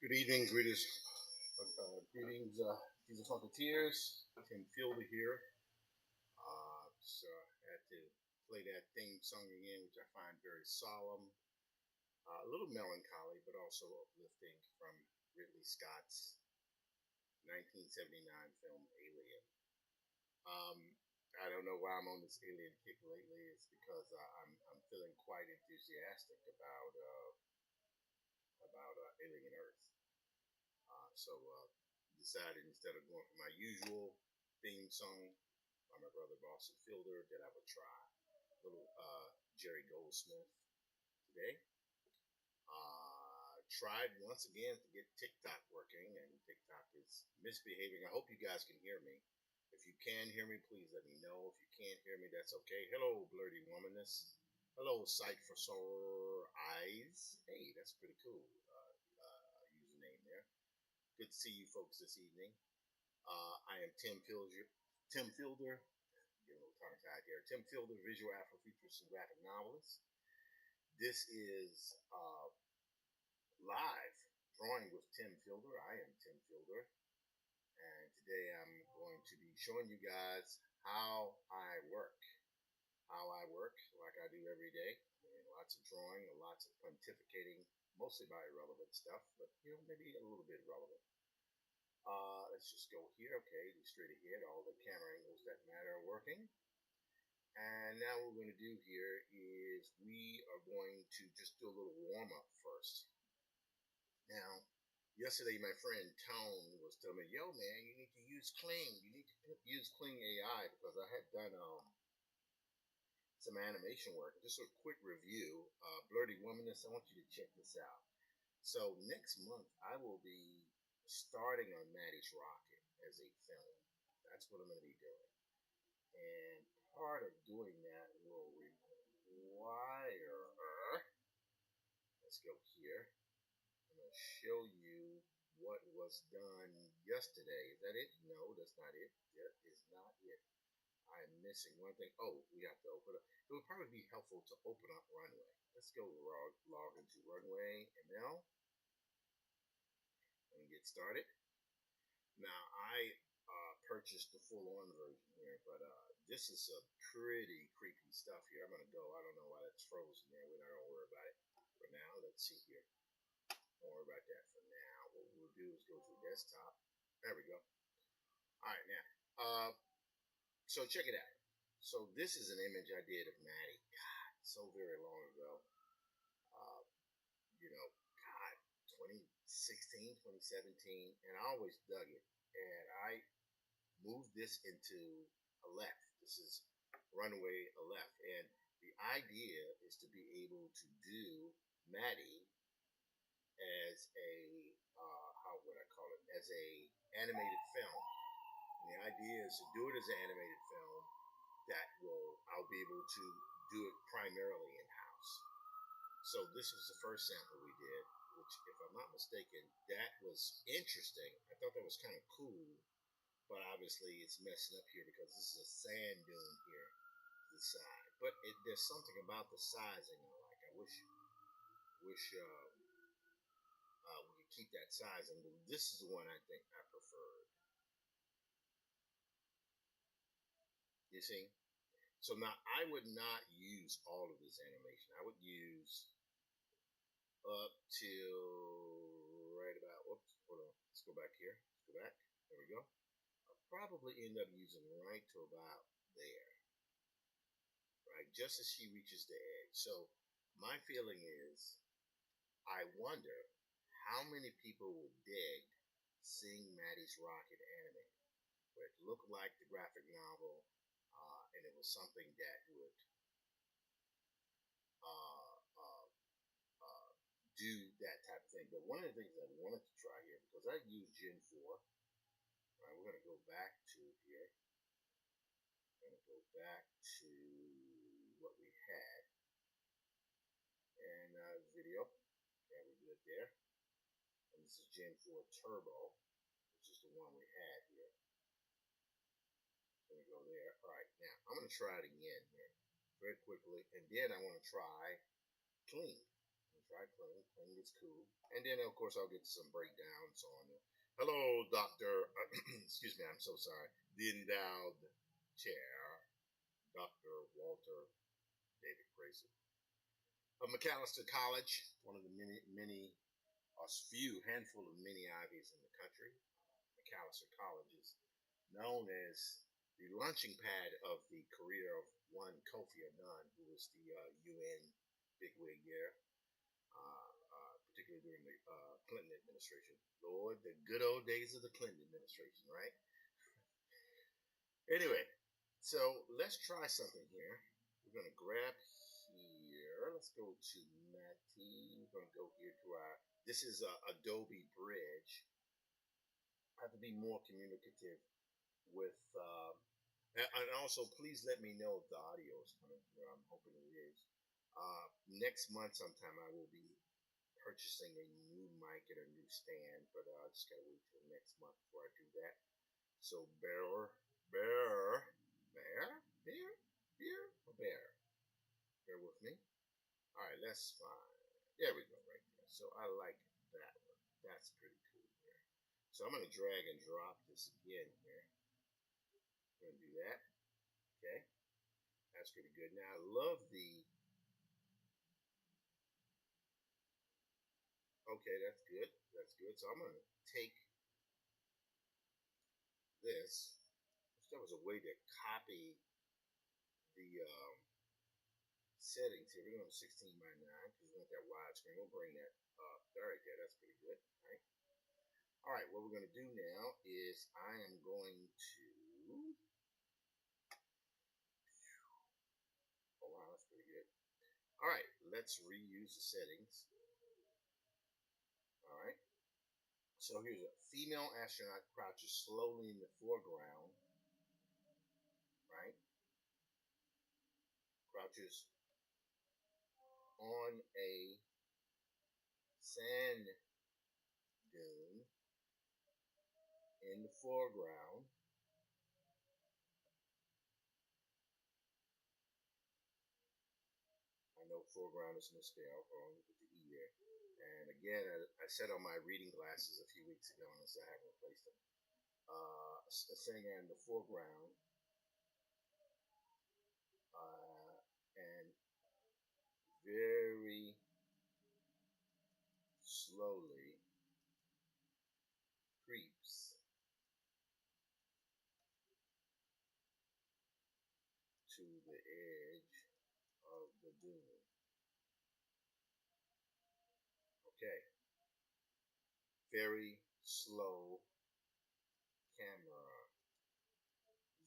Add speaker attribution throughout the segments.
Speaker 1: Good evening, greetings, Jesus Funketeers. Tim Fielder here. Just had to play that theme song again, which I find very solemn, a little melancholy, but also uplifting from Ridley Scott's 1979 film Alien. I don't know why I'm on this alien kick lately. It's because I'm feeling quite enthusiastic about Alien Earth. So decided instead of going for my usual theme song by my brother Boston Fielder that I would try a little Jerry Goldsmith today. Tried once again to get TikTok working, and TikTok is misbehaving. I hope you guys can hear me. If you can hear me, please let me know. If you can't hear me, that's okay. Hello, blurty womanness. Hello, sight for sore eyes. Hey, that's pretty cool. Username there. Good to see you folks this evening. I am Tim Fielder. Tim Fielder, getting a little tongue tied here. Tim Fielder, visual Afrofuturist and graphic novelist. This is live drawing with Tim Fielder. I am Tim Fielder, and today I'm going to be showing you guys how I work. How I work, like I do every day. Lots of drawing and lots of pontificating, mostly about irrelevant stuff, but maybe a little bit relevant. Let's just go here. Okay, do straight ahead. All the camera angles that matter are working. And now what we're going to do here is we are going to just do a little warm up first. Now, yesterday my friend Tone was telling me, yo man, you need to use Kling. You need to use Kling AI because I had done some animation work. Just a quick review. Blurty Womanness, I want you to check this out. So next month I will be starting on Maddie's Rocket as a film. That's what I'm going to be doing. And part of doing that will require, let's go here. I'm going to show you what was done yesterday. Is that it? No, that's not it. That is not it. I'm missing one thing. Oh, we have to open up. It would probably be helpful to open up Runway. Let's go log into Runway ML and get started. Now, I purchased the full-on version here, but this is some pretty creepy stuff here. I'm going to go. I don't know why that's frozen there. We're not going to worry about it for now. Let's see here. Don't worry about that for now. What we'll do is go to desktop. There we go. All right, now. So check it out. So this is an image I did of Maddie. God, so very long ago. God, 2016, 2017, and I always dug it. And I moved this into a left. This is Runway a left. And the idea is to be able to do Maddie as a, how would I call it, as a animated film. And the idea is to do it as an animated film that I'll be able to do it primarily in-house. So this was the first sample we did, which, if I'm not mistaken, that was interesting. I thought that was kind of cool, but obviously it's messing up here because this is a sand dune here to the side. But there's something about the sizing I like. I wish we could keep that sizing. But this is the one I think I preferred. You see? So now I would not use all of this animation. I would use up till right about, whoops, hold on. Let's go back here. Let's go back. There we go. I'll probably end up using right to about there. Right? Just as she reaches the edge. So my feeling is, I wonder how many people would dig seeing Maddie's Rocket animated, where it looked like the graphic novel, and it was something that would do that type of thing. But one of the things I wanted to try here, because I used Gen 4, right, we're going to go back to here. We're going to go back to what we had. And video. Okay, we're good there. And this is Gen 4 Turbo, which is the one we had here. So we go there. All right, now I'm going to try it again here very quickly. And then I want to try Kling. try cling. Cling is cool. And then, of course, I'll get to some breakdowns on hello, Dr. excuse me, I'm so sorry. The endowed chair, Dr. Walter David Grayson of McAllister College, one of the many, a few handful of many Ivies in the country. McAllister College is known as the launching pad of the career of one Kofi Annan, who was the UN bigwig there, particularly during the Clinton administration. Lord, the good old days of the Clinton administration, right? Anyway, so let's try something here. We're going to grab here. Let's go to Matty. We're going to go here to our. This is Adobe Bridge. I have to be more communicative with. And also, please let me know if the audio is coming through. I'm hoping it is. Next month, sometime, I will be purchasing a new mic and a new stand, but I just gotta wait till next month before I do that. So bear, bear, bear with me. All right, that's fine. There we go, right there. So I like that one. That's pretty cool there. So I'm gonna drag and drop this again here. I'm gonna do that. Okay, that's pretty good. Now I love the. Okay, that's good. That's good. So I'm gonna take this. That was a way to copy the settings here. We're going to 16 by 9 because we want that widescreen. We'll bring that up. All right, there. That's pretty good. All right. All right. What we're going to do now is I am going to. Oh wow, that's pretty good. All right. Let's reuse the settings. All right. So here's a female astronaut crouches slowly in the foreground. Right. Crouches on a sand dune in the foreground. I know foreground is misspelled. Hold on, put the E there. And again, I said on my reading glasses a few weeks ago, and I haven't replaced them. A singer in the foreground, and very slowly creeps to the edge of the dune. Okay. Very slow camera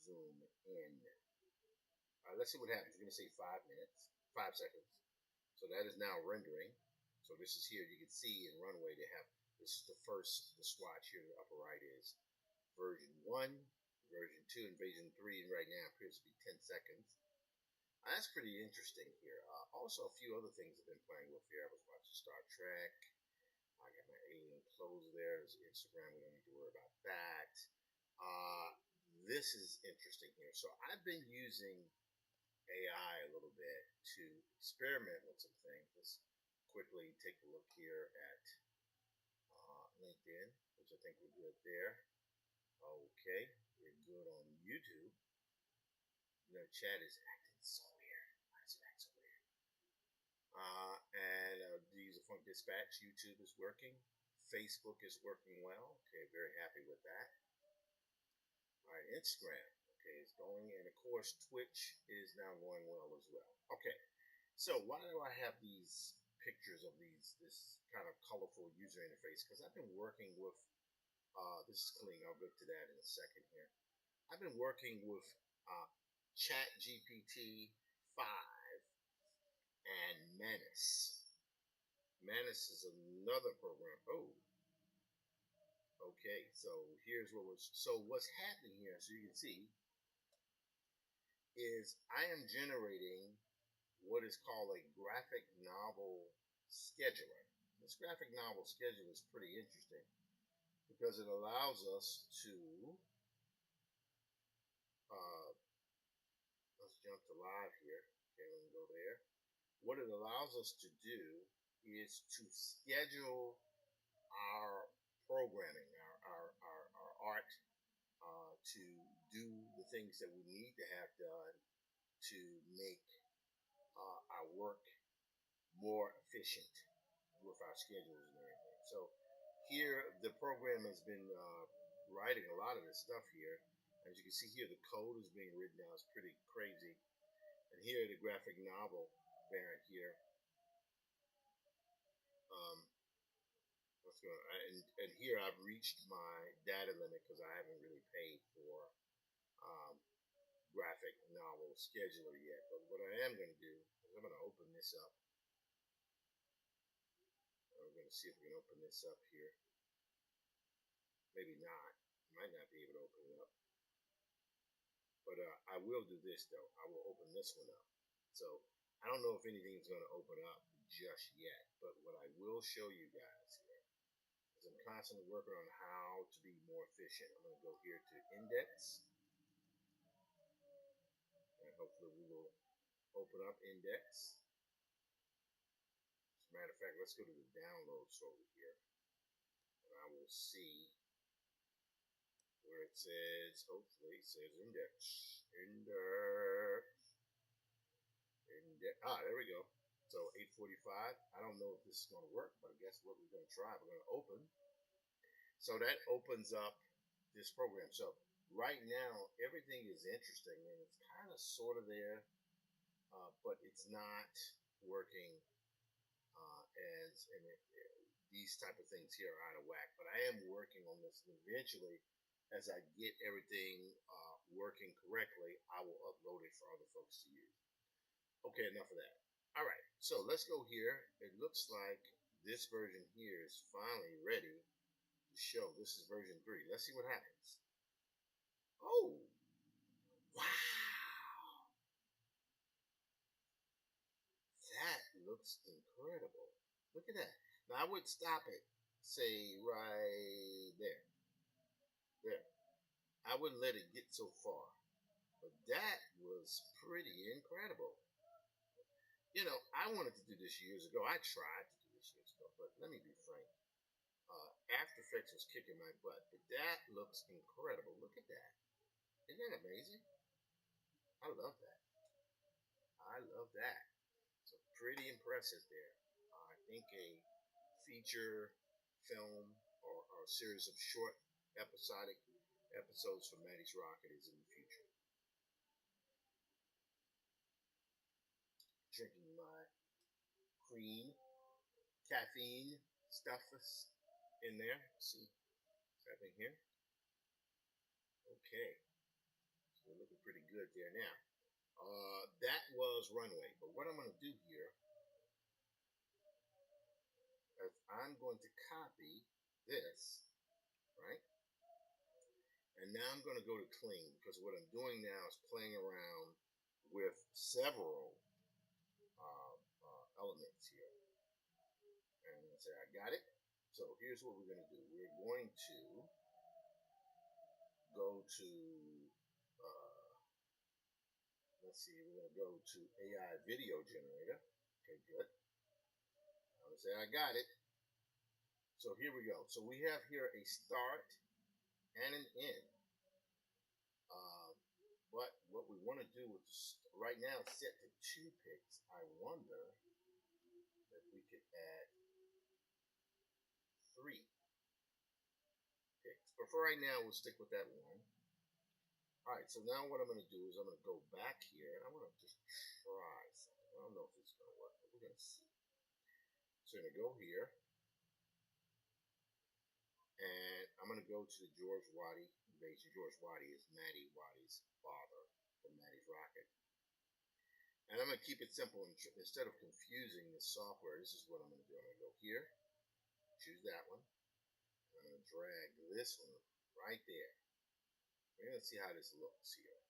Speaker 1: zoom in. Let's see what happens. We're going to say 5 minutes, 5 seconds. So that is now rendering. So this is here. You can see in Runway they have this is the swatch here. The upper right is version 1, version 2, and version 3. And right now appears to be 10 seconds. That's pretty interesting here. Also, a few other things I've been playing with here. I was watching Star Trek. I got my alien clothes there. There's Instagram. We don't need to worry about that. This is interesting here. So I've been using AI a little bit to experiment with some things. Let's quickly take a look here at LinkedIn, which I think we're good there. Okay, we're good on YouTube. You know, chat is acting so weird. Why does it act so weird? And User Funk Dispatch, YouTube is working. Facebook is working well. Okay, very happy with that. All right, Instagram. Okay, it's going, and of course Twitch is now going well as well. Okay, so why do I have these pictures of this kind of colorful user interface? Because I've been working with this is clean. I'll get to that in a second here. I've been working with Chat GPT 5 and Manus. Manus is another program. Oh, okay. So here's what's happening here. So you can see is I am generating what is called a graphic novel scheduler. This graphic novel scheduler is pretty interesting because it allows us to let's jump to live here. Okay, let me go there. What it allows us to do is to schedule our programming, our art, to do the things that we need to have done to make our work more efficient with our schedules and everything. So here, the program has been writing a lot of this stuff here. As you can see here, the code is being written now. It's pretty crazy. And here, the graphic novel variant here. Um, let's go. And here, I've reached my data limit because I haven't really paid for um, graphic novel scheduler yet. But what I am going to do is I'm going to open this up. I'm going to see if we can open this up here. Maybe not. Might not be able to open it up. But I will do this though. I will open this one up. So I don't know if anything is going to open up just yet. But what I will show you guys here is I'm constantly working on how to be more efficient. I'm going to go here to index. And hopefully we will open up index. As a matter of fact, let's go to the downloads over here. And I will see where it says, hopefully it says index. Index. There we go. So 8:45. I don't know if this is going to work, but I guess what we're going to try. We're going to open. So that opens up this program. So right now, everything is interesting and it's kind of sort of there, but it's not working these type of things here are out of whack. But I am working on this, and eventually, as I get everything working correctly, I will upload it for other folks to use. Okay, enough of that. All right, so let's go here. It looks like this version here is finally ready to show. This is version 3. Let's see what happens. Oh, wow. That looks incredible. Look at that. Now, I would stop it, say, right there. There. I wouldn't let it get so far. But that was pretty incredible. You know, I wanted to do this years ago. I tried to do this years ago, but let me be frank. After Effects was kicking my butt, but that looks incredible. Look at that. Isn't that amazing? I love that. I love that. So pretty impressive there. I think a feature film or a series of short episodic episodes for Maddie's Rocket is in the future. Drinking my cream, caffeine stuff in there. See what's happening here. Okay, so we're looking pretty good there now. That was runway, but what I'm going to do here is I'm going to copy this, right? And now I'm going to go to clean because what I'm doing now is playing around with several elements here. And I'm going to say I got it. So here's what we're going to do. We're going to go to, let's see, we're going to go to AI video generator. Okay, good. I'm going to say I got it. So here we go. So we have here a start and an end. But what we want to do is right now set to 2 picks. I wonder if we could add 3 picks. But for right now, we'll stick with that 1. All right, so now what I'm going to do is I'm going to go back here, and I want to just try something. I don't know if it's going to work, but we're going to see. So I'm going to go here, and I'm going to go to the George Waddy invasion. George Waddy is Maddie Waddy's father from Maddie's Rocket. And I'm going to keep it simple. Instead of confusing the software, this is what I'm going to do. I'm going to go here, choose that one, and I'm going to drag this one right there. We're going to see how this looks here.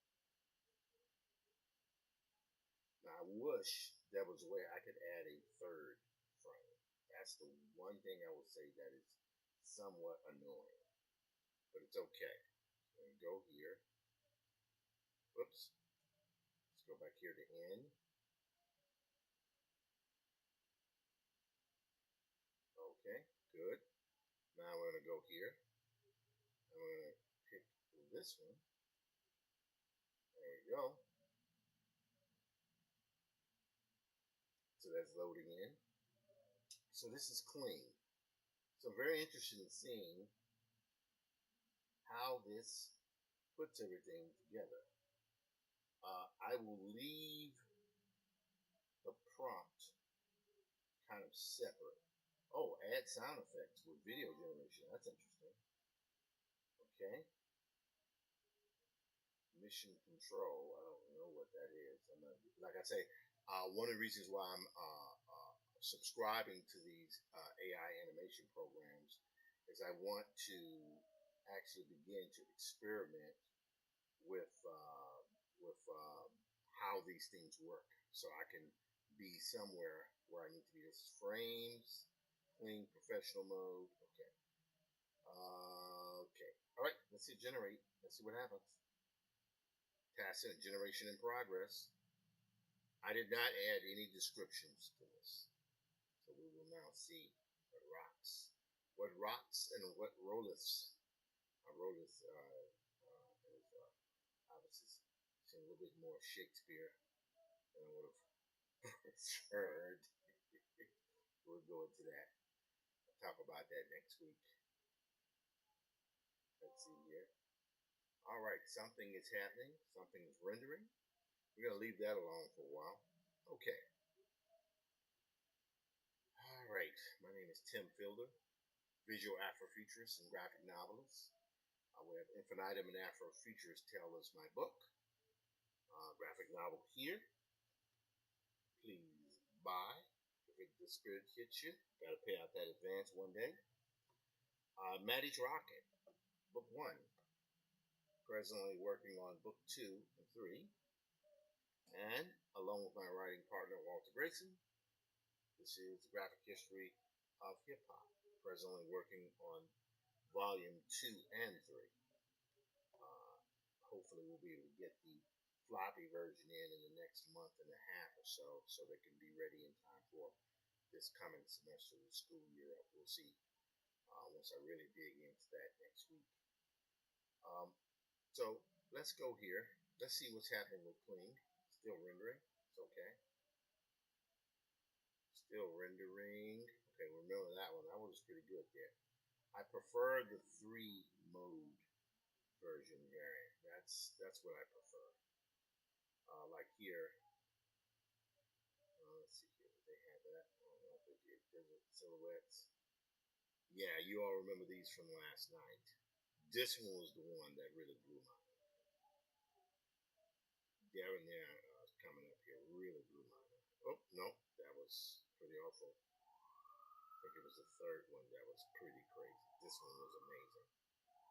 Speaker 1: Now, I wish there was a way I could add a 3rd frame. That's the one thing I will say that is somewhat annoying. But it's okay. I'm going to go here. Whoops. Let's go back here to end. Okay, good. Now we're going to go here. I'm going to pick this one. There we go. So that's loading in. So this is clean. So I'm very interested in seeing how this puts everything together. I will leave the prompt kind of separate. Oh, add sound effects with video generation. That's interesting. Okay. Mission control. I don't know what that is. I'm not, like I say, one of the reasons why I'm subscribing to these AI animation programs is I want to actually begin to experiment with how these things work, so I can be somewhere where I need to be. This is frames, clean professional mode. Okay. Okay. All right. Let's hit generate. Let's see what happens. Task generation in progress. I did not add any descriptions to this, so we will now see what rocks and what rolleths. Rolleth is obviously seeing a little bit more Shakespeare than I would have heard. We'll go into that. I'll talk about that next week. Let's see here. All right, something is happening. Something is rendering. We're going to leave that alone for a while. Okay. All right. My name is Tim Fielder, visual Afrofuturist and graphic novelist. We have Infinitum and Afrofuturist Tale is my book. Graphic novel here. Please buy. If the spirit hits you, got to pay out that advance one day. Maddie's Rocket, book 1. Presently working on book 2 and 3. And along with my writing partner, Walter Grayson, this is the graphic history of hip hop. Presently working on volume 2 and 3. Hopefully we'll be able to get the floppy version in the next month and a half or so they can be ready in time for this coming semester of the school year. We'll see once I really dig into that next week. So let's go here. Let's see what's happening with Kling. Still rendering. It's okay. Still rendering. Okay, remember that one. That one was pretty good there. I prefer the 3 mode version variant. That's what I prefer. Like here. Let's see here. Did they have that? I don't know if they did. Desert silhouettes. Yeah, you all remember these from last night. This one was the one that really blew my mind. Darren there coming up here really blew my mind. Oh, no, that was pretty awful. I think it was the 3rd one that was pretty crazy. This one was amazing.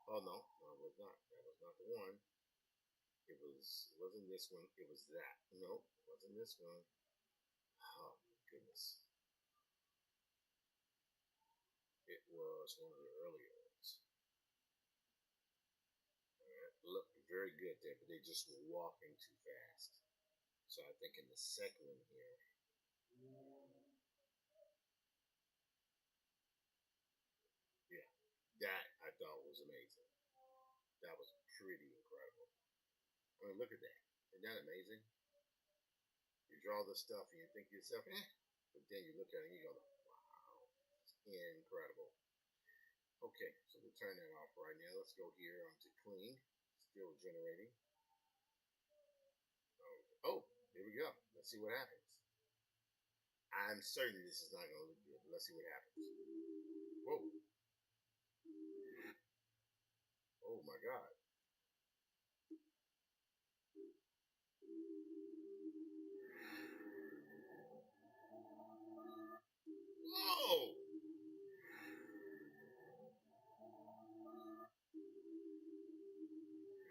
Speaker 1: Oh, no, it was not. That was not the one. It wasn't this one. It was that. No, it wasn't this one. Oh, my goodness. It was one of the earlier ones. Looked very good there, but they just were walking too fast. So I think in the second one here, yeah, that I thought was amazing. That was pretty incredible. I mean, look at that. Isn't that amazing? You draw this stuff and you think to yourself, eh, but then you look at it and you go, wow, it's incredible. Okay, so we'll turn that off right now. Let's go here onto clean, still generating. Oh, here we go. Let's see what happens. I'm certain this is not going to look good, but let's see what happens. Whoa. Oh my God. Whoa.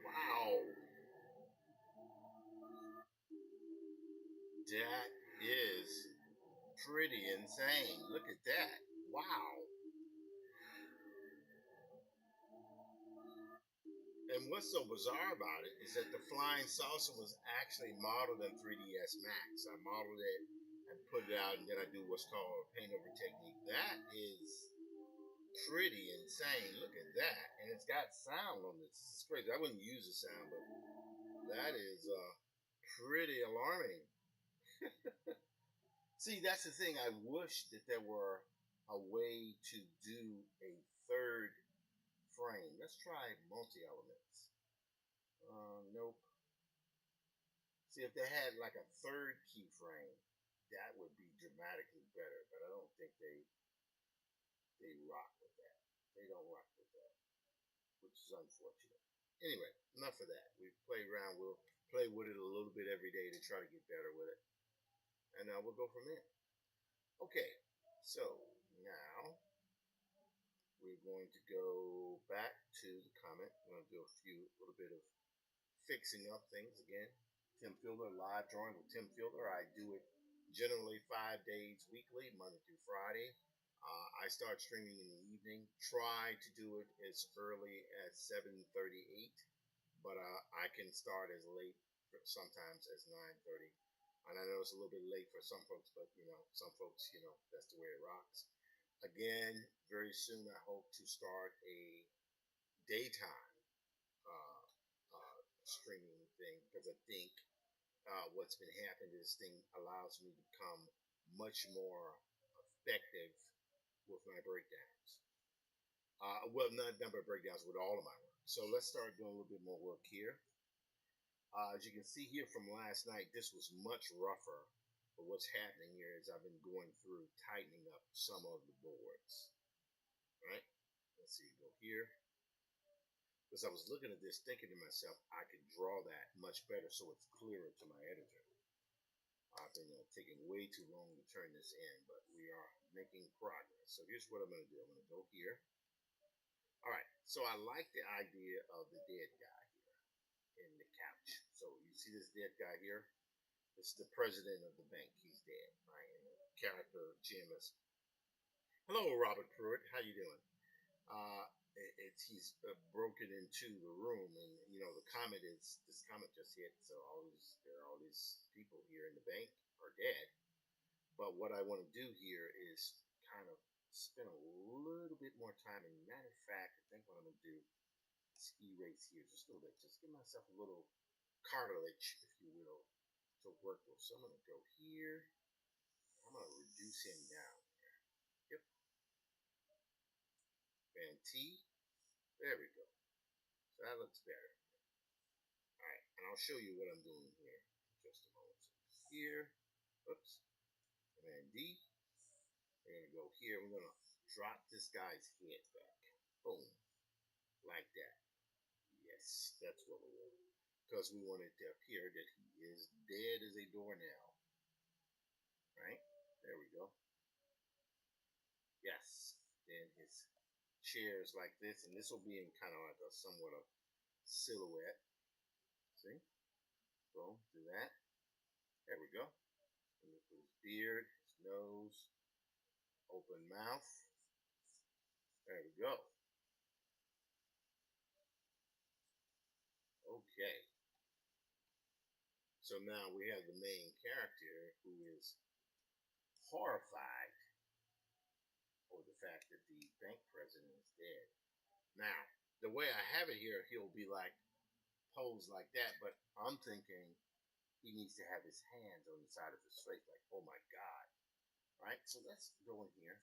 Speaker 1: Wow. That is pretty insane. Look at that. Wow. And what's so bizarre about it is that the flying saucer was actually modeled in 3ds Max. I modeled it and put it out, and then I do what's called a paint over technique. That is pretty insane. Look at that. And it's got sound on this. It's crazy. I wouldn't use the sound, but that is pretty alarming. See, that's the thing. I wish that there were a way to do a third frame. Let's try multi elements. Nope. See, if they had like a third keyframe, that would be dramatically better. But I don't think they rock with that. They don't rock with that, which is unfortunate. Anyway, enough of that. We've played around. We'll play with it a little bit every day to try to get better with it, and we'll go from there. Okay, so now we're going to go back to the comment. I'm going to do a little bit of fixing up things again. Tim Fielder, live drawing with Tim Fielder. I do it generally 5 days weekly, Monday through Friday. I start streaming in the evening. Try to do it as early as 7:38, but I can start as late sometimes as 9:30. And I know it's a little bit late for some folks, but some folks, that's the way it rocks. Again, very soon I hope to start a daytime uh, streaming thing because I think what's been happening is this thing allows me to become much more effective with my breakdowns. Well, not number of breakdowns with all of my work. So let's start doing a little bit more work here. As you can see here from last night, this was much rougher. But what's happening here is I've been going through tightening up some of the boards. Right? Let's see, go here. Because I was looking at this thinking to myself, I could draw that much better so it's clearer to my editor. I've been taking way too long to turn this in, but we are making progress. So here's what I'm going to do. I'm going to go here. All right. So I like the idea of the dead guy here in the couch. So you see this dead guy here? This is the president of the bank. He's dead, right? And the character Jim is. Hello, Robert Pruitt. How you doing? Uh, he's broken into the room, and the comet is this comet just hit, so there are all these people here in the bank are dead. But what I want to do here is kind of spend a little bit more time. And matter of fact, I think what I'm going to do is erase here just a little bit, just give myself a little cartilage, if you will, to work with. So I'm going to go here. I'm going to reduce him down. Yep. And T. There we go. So that looks better. All right, and I'll show you what I'm doing here in just a moment. So here, oops, Command D. We're going to go here. We're going to drop this guy's head back. Boom. Like that. Yes, that's what we want. Because we want it to appear that he is dead as a doornail. Right? There we go. Yes. Then his chair is like this, and this will be in kind of like a somewhat of silhouette. See? Boom. Do that. There we go. And look at his beard, his nose, open mouth. There we go. Okay. So now we have the main character who is horrified over the fact that the bank president is dead. Now, the way I have it here, he'll be like posed like that, but I'm thinking he needs to have his hands on the side of his face, like, oh my God. Right? So let's go in here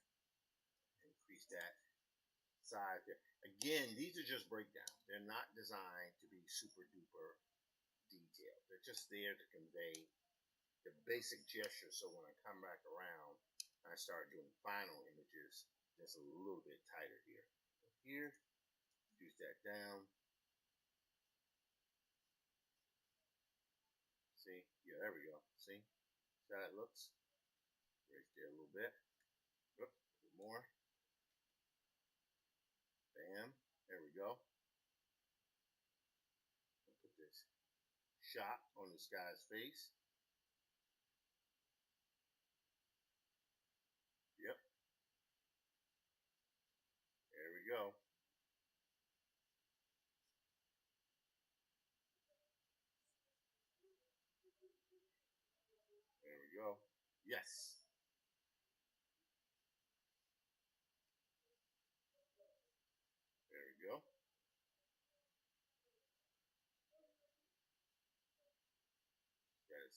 Speaker 1: and increase that size there. Again, these are just breakdowns. They're not designed to be super duper detailed. They're just there to convey the basic gesture. So when I come back around, I start doing final images just a little bit tighter here. So here, reduce that down. See? Yeah, there we go. See? See how that looks? Right there a little bit. Oop, a bit more. Bam. There we go. I'll put this shot on this guy's face. Yep. There we go. There we go. Yes.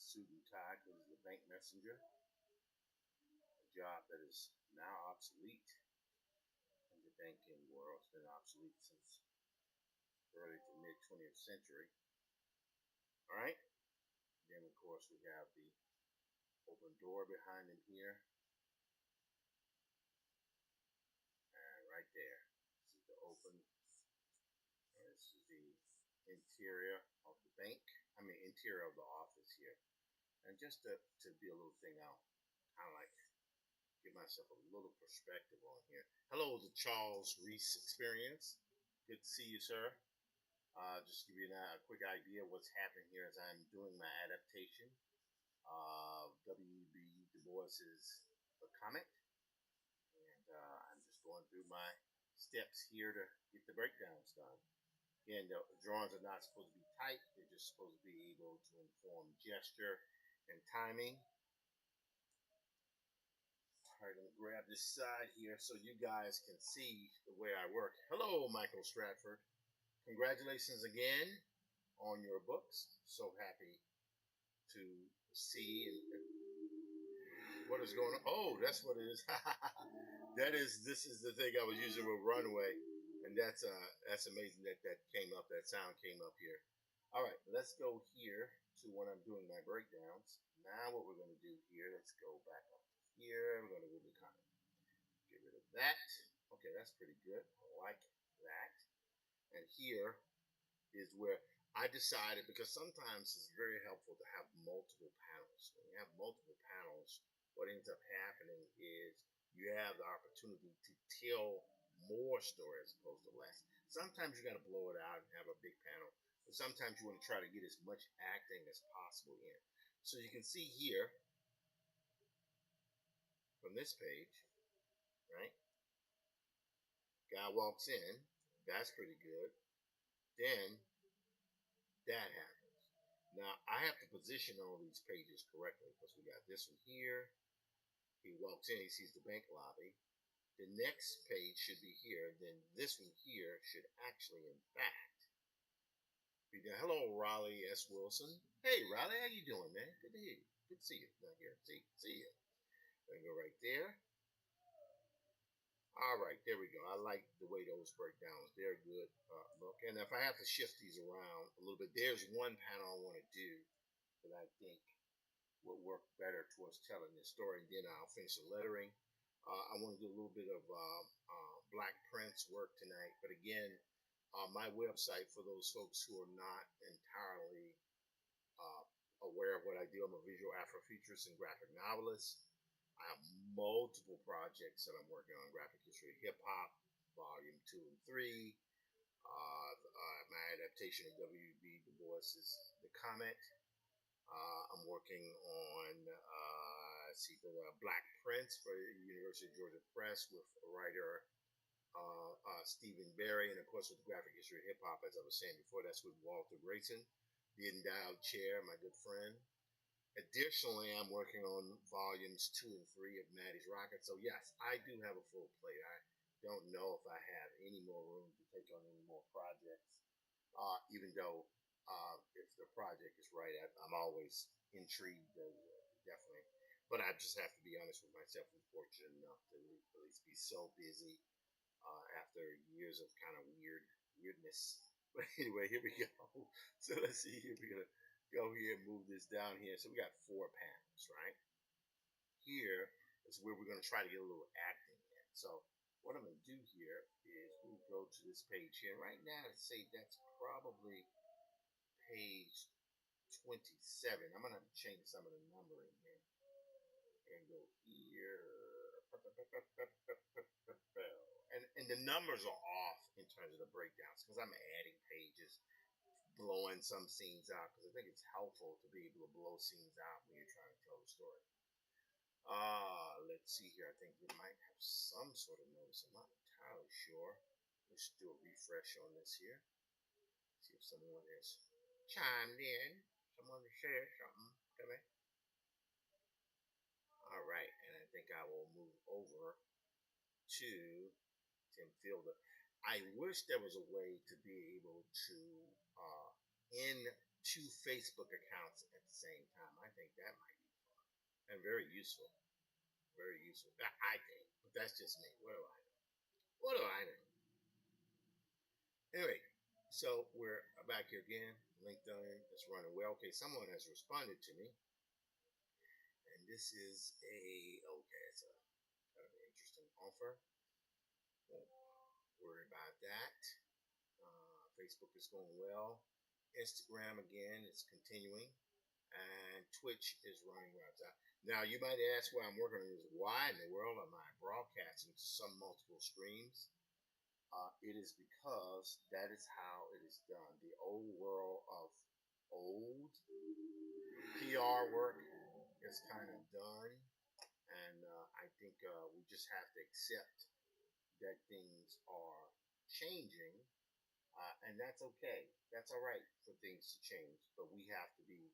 Speaker 1: suit and tie because he's a bank messenger, a job that is now obsolete in the banking world. It's been obsolete since early to mid 20th century. All right. Then of course we have the open door behind him here, and right there. This is the open. This is the interior of the bank. I mean, interior of the office here. And just to be a little thing, I'll kind of like give myself a little perspective on here. Hello, the Charles Reese Experience. Good to see you, sir. Just to give you a quick idea of what's happening here as I'm doing my adaptation of W.B. Du Bois's The Comet. And I'm just going through my steps here to get the breakdowns done. Again, the drawings are not supposed to be tight. They're just supposed to be able to inform gesture and timing. All right, I'm going to grab this side here so you guys can see the way I work. Hello, Michael Stratford. Congratulations again on your books. So happy to see what is going on. Oh, that's what it is. This is the thing I was using with Runway. And that's amazing that that sound came up here. All right, let's go here to when I'm doing my breakdowns. Now what we're going to do here, let's go back up here. We're going to do the comment. Get rid of that. Okay, that's pretty good. I like that. And here is where I decided, because sometimes it's very helpful to have multiple panels. When you have multiple panels, what ends up happening is you have the opportunity to tell more story as opposed to less. Sometimes you got to blow it out and have a big panel, but sometimes you want to try to get as much acting as possible in. So you can see here from this page, right? Guy walks in, that's pretty good. Then that happens. Now I have to position all these pages correctly because we got this one here. He walks in, he sees the bank lobby. The next page should be here. Then this one here should actually, in fact, be there. Hello, Raleigh S. Wilson. Hey, Raleigh, how you doing, man? Good to hear you. Good to see you. Not here. See you. Then go right there. All right, there we go. I like the way those break down. They're good look. And if I have to shift these around a little bit, there's one panel I want to do that I think will work better towards telling this story. And then I'll finish the lettering. I want to do a little bit of Black Prince work tonight. But again, my website, for those folks who are not entirely aware of what I do, I'm a visual Afrofuturist and graphic novelist. I have multiple projects that I'm working on: graphic history of hip hop, volume 2 and 3, my adaptation of W.B. Du Bois's The Comet. I'm working on Black Prince for the University of Georgia Press with writer Stephen Berry, and of course with graphic history of hip hop, as I was saying before, that's with Walter Grayson, the endowed chair, my good friend. Additionally, I'm working on volumes 2 and 3 of Maddie's Rocket. So yes, I do have a full plate. I don't know if I have any more room to take on any more projects. Even though if the project is right, I'm always intrigued, definitely. But I just have to be honest with myself. I'm fortunate enough to at least be so busy after years of kind of weirdness. But anyway, here we go. So let's see here. We're gonna go here and move this down here. So we got 4 panels, right? Here is where we're going to try to get a little acting in. So what I'm going to do here is we'll go to this page here. Right now, let's say that's probably page 27. I'm going to have to change some of the numbering here. And go here. And the numbers are off in terms of the breakdowns because I'm adding pages, blowing some scenes out, because I think it's helpful to be able to blow scenes out when you're trying to tell the story. Let's see here. I think we might have some sort of notice. I'm not entirely sure. Let's do a refresh on this here. See if someone has chimed in. Someone has said something to me. All right, and I think I will move over to Tim Fielder. I wish there was a way to be able to end 2 Facebook accounts at the same time. I think that might be fun and very useful. Very useful. I think, but that's just me. What do I know? What do I know? Anyway, so we're back here again. LinkedIn is running well. Okay, someone has responded to me, and this is it's a kind of an interesting offer. Won't worry about that. Facebook is going well. Instagram again is continuing, and Twitch is running well. Now you might ask why I'm working on this. Why in the world am I broadcasting to some multiple streams? It is because that is how it is done. The old world of old PR work is kind of done, and I think we just have to accept that things are changing, and that's okay. That's all right for things to change, but we have to be,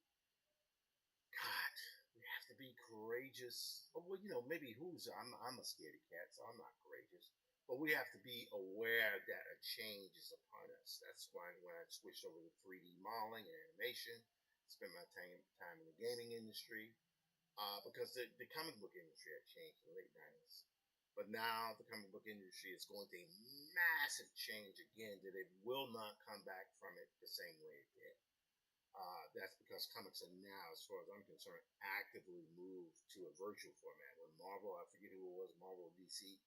Speaker 1: God, we have to be courageous. Oh, well, maybe I'm a scaredy cat, so I'm not courageous. But we have to be aware that a change is upon us. That's why when I switched over to 3D modeling and animation, spent my time in the gaming industry, because the comic book industry had changed in the late 90s. But now the comic book industry is going through a massive change again that it will not come back from it the same way it did. That's because comics are now, as far as I'm concerned, actively moved to a virtual format. When Marvel, I forget who it was, Marvel DC,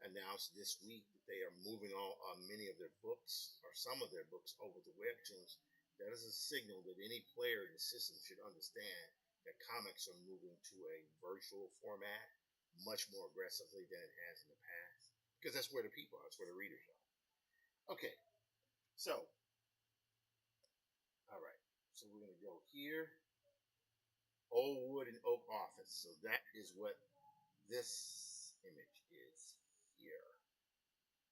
Speaker 1: announced this week that they are moving all many of their books or some of their books over to webtoons. That is a signal that any player in the system should understand that comics are moving to a virtual format much more aggressively than it has in the past, because that's where the people are, that's where the readers are. Okay, so all right, so we're going to go here. Old wood and oak office. So that is what this image is here,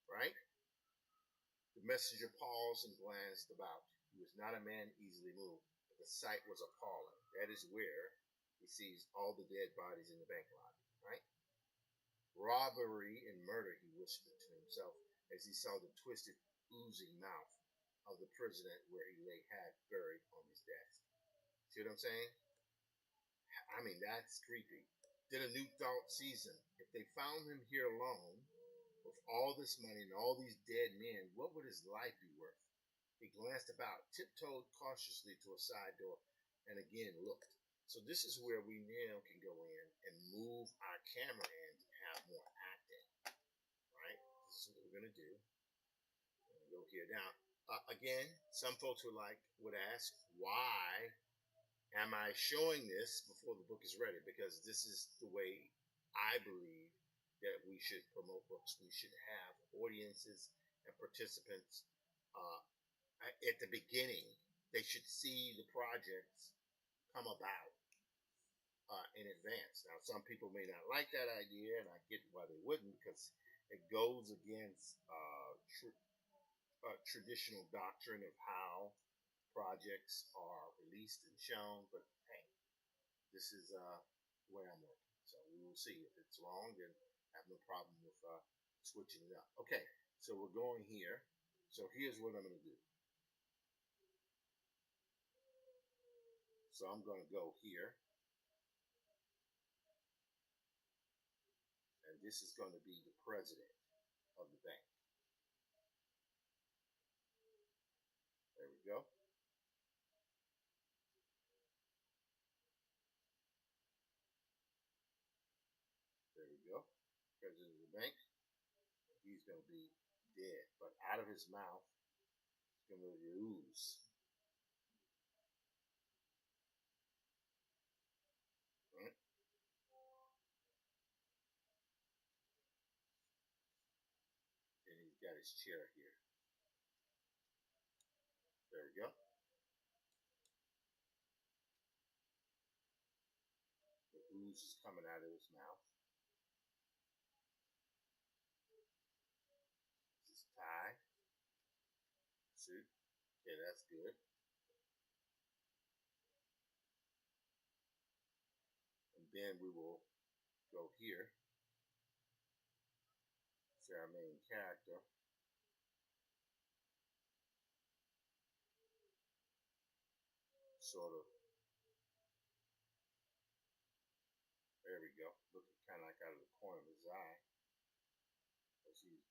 Speaker 1: right? The messenger paused and glanced about. He was not a man easily moved, but the sight was appalling. That is where he sees all the dead bodies in the bank lobby, right? Robbery and murder, he whispered to himself as he saw the twisted, oozing mouth of the president where he lay half buried on his desk. See what I'm saying? I mean, that's creepy. Then a new thought seized him. If they found him here alone, with all this money and all these dead men, what would his life be worth? He glanced about, tiptoed cautiously to a side door, and again looked. So this is where we now can go in and move our camera in to have more acting, right? This is what we're going to do. I'm going to go here. Now, again, some folks would ask, why am I showing this before the book is ready? Because this is the way I believe that we should promote books. We should have audiences and participants at the beginning. They should see the projects come about in advance. Now, some people may not like that idea, and I get why they wouldn't, because it goes against traditional doctrine of how projects are released and shown. But hey, this is the way I'm working. So we will see. If it's wrong, then I have no problem with switching it up. Okay, so we're going here. So here's what I'm going to do. So I'm going to go here. And this is going to be the president of the bank. There we go. There we go. President of the bank. He's going to be dead. But out of his mouth, it's going to ooze. Right? And he's got his chair here. There we go. The ooze is coming out of his mouth. His tie. Suit. Okay, that's good. And then we will go here. See our main character. sort of, there we go, looking kind of like out of the corner of his eye. But she's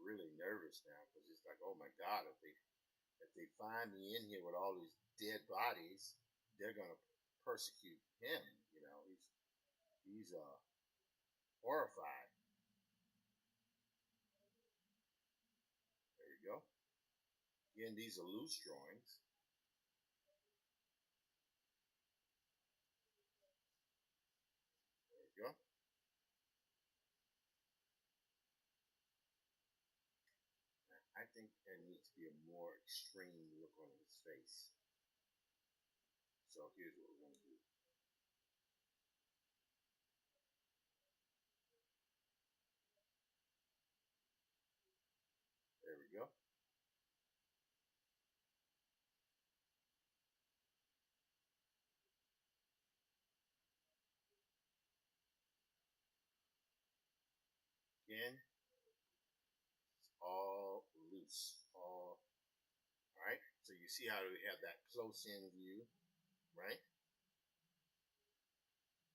Speaker 1: really nervous now because it's like, oh my God, if they find me in here with all these dead bodies, they're gonna persecute him. You know, he's horrified. There we go. Again, these are loose drawings. There we go. I think there needs to be a more extreme look on his face. So here's what we're going to do. There we go. Again, it's all loose. All right. So you see how we have that close-in view, right?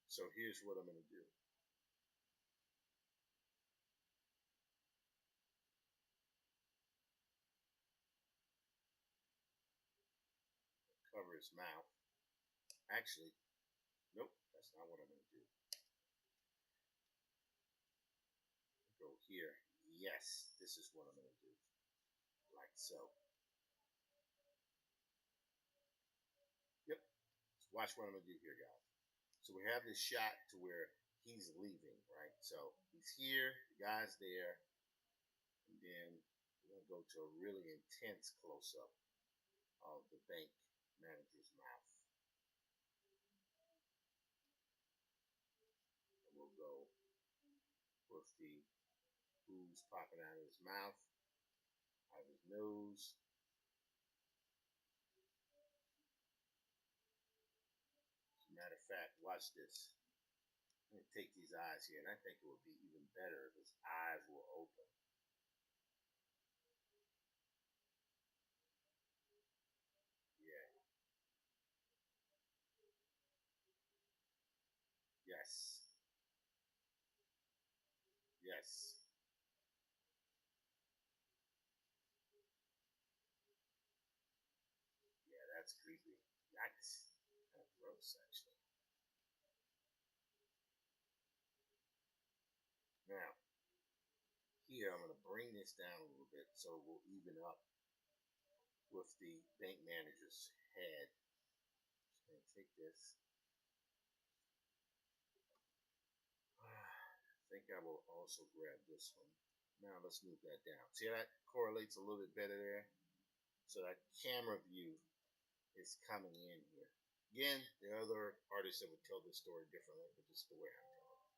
Speaker 1: So here's what I'm going to do. Cover his mouth. Actually, nope, that's not what I'm going to do. Go here. Yes, this is what I'm going to do. Like so. Yep. So watch what I'm going to do here, guys. So we have this shot to where he's leaving, right? So he's here, the guy's there, and then we're going to go to a really intense close-up of the bank manager's mouth. And we'll go with the ooze popping out of his mouth, out of his nose. As a matter of fact, watch this. I'm going to take these eyes here, and I think it would be even better if his eyes were open. Yeah. Yes. Yes. Yeah, that's creepy. Yikes. Kind of gross, actually. Now, here I'm going to bring this down a little bit so we'll even up with the bank manager's head. Just going to take this. I think I will also grab this one. Now let's move that down. See how that correlates a little bit better there? So that camera view is coming in here. Again, there are other artists that would tell this story differently, but just the way I'm telling it.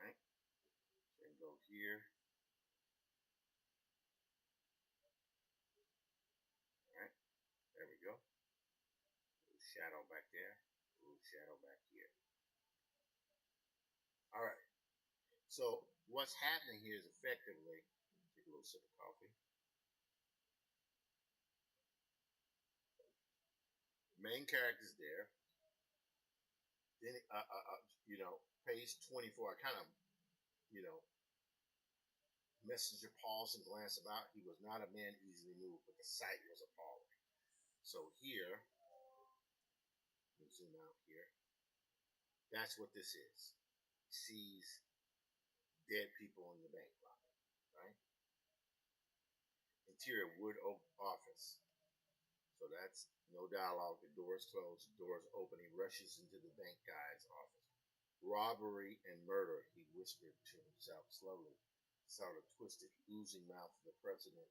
Speaker 1: Right? So go here. Alright, there we go. A little shadow back there. A little shadow back here. Alright. So what's happening here is effectively, take a little sip of coffee. Main character's there. Then, page 24, I kind of, you know, messenger pause and glance about. He was not a man easily moved, but the sight was appalling. So here, let me zoom out here. That's what this is. He sees dead people in the bank lobby, right? Interior wood oak office. So that's no dialogue. The door's closed. The door's open. He rushes into the bank guy's office. Robbery and murder, he whispered to himself slowly. Saw the twisted, oozing mouth of the president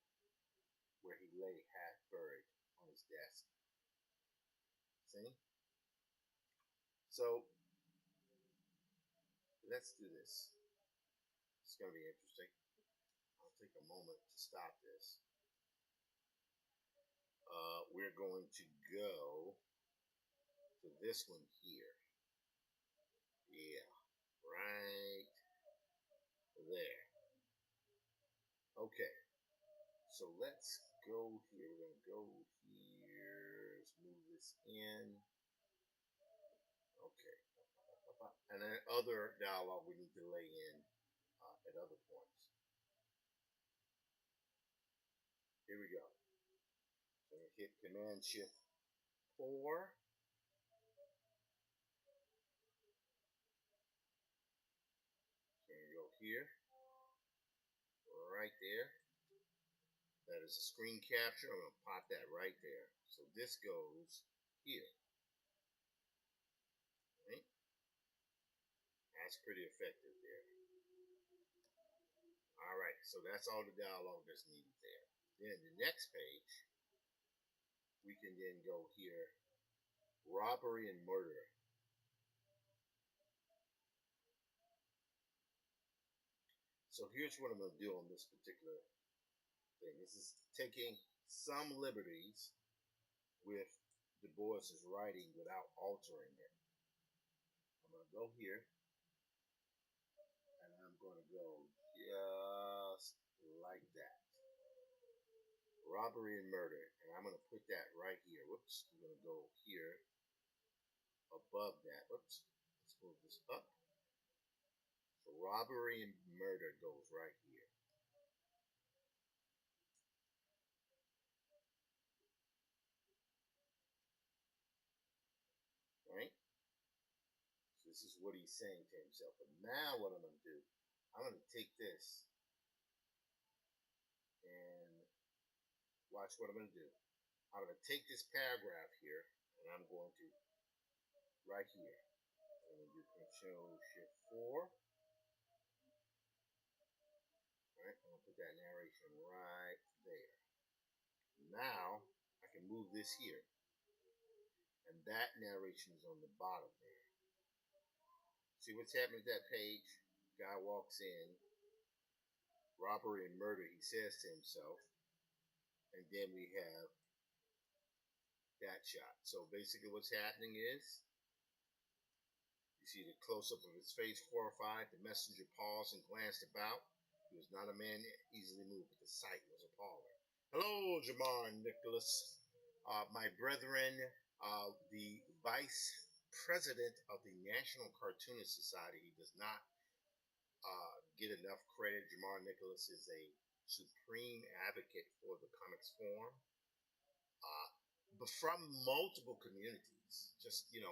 Speaker 1: where he lay half buried on his desk. See? So let's do this. It's going to be interesting. I'll take a moment to stop this. We're going to go to this one here. Yeah, right there. Okay, so let's go here. We're going to go here. in. Okay. And then other dialogue we need to lay in at other points. Here we go. So hit Command Shift 4. So you go here, right there. That is a screen capture. I'm going to pop that right there. So this goes here. Right? That's pretty effective there. All right, so that's all the dialogue that's needed there. Then the next page, we can then go here, robbery and murder. So here's what I'm going to do on this particular thing. This is taking some liberties with Du Bois's writing without altering it. I'm going to go here, and I'm going to go just like that. Robbery and murder. And I'm going to put that right here. Whoops. I'm going to go here above that. Whoops. Let's move this up. So robbery and murder goes right here. Right? So this is what he's saying to himself. But now what I'm going to do, I'm going to take this and watch what I'm going to do. I'm going to take this paragraph here and I'm going to, right here, I'm going to do Control Shift 4. Right? I'm going to put that narration right there. Now I can move this here. And that narration is on the bottom there. See what's happening at that page? Guy walks in, robbery and murder, he says to himself. And then we have that shot. So basically what's happening is, you see the close-up of his face, horrified. The messenger paused and glanced about. He was not a man easily moved, but the sight was appalling. Hello, Jamar Nicholas. My brethren, the vice president of the National Cartoonist Society. He does not get enough credit. Jamar Nicholas is a supreme advocate for the comics form, but from multiple communities. Just the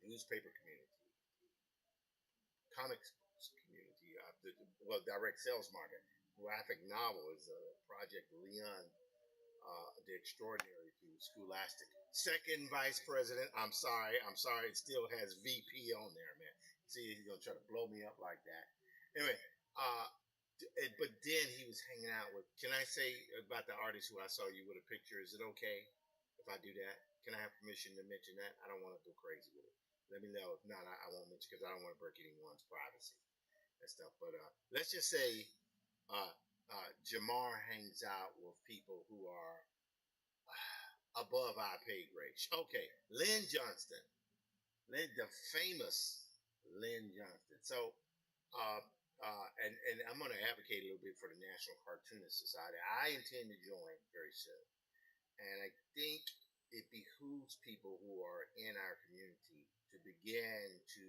Speaker 1: newspaper community, the comics community, direct sales market. Graphic novel is a project Leon the Extraordinary through Scholastic. Second Vice President. I'm sorry. It still has VP on there, man. See, he's gonna try to blow me up like that. Anyway, but then he was hanging out with. Can I say about the artist who I saw you with a picture? Is it okay if I do that? Can I have permission to mention that? I don't want to go crazy with it. Let me know. If not, I won't mention because I don't want to break anyone's privacy and stuff. But let's just say Jamar hangs out with people who are above our pay grade. Okay, Lynn Johnston, the famous Lynn Johnston. So, and I'm going to advocate a little bit for the National Cartoonist Society. I intend to join very soon, and I think it behooves people who are in our community to begin to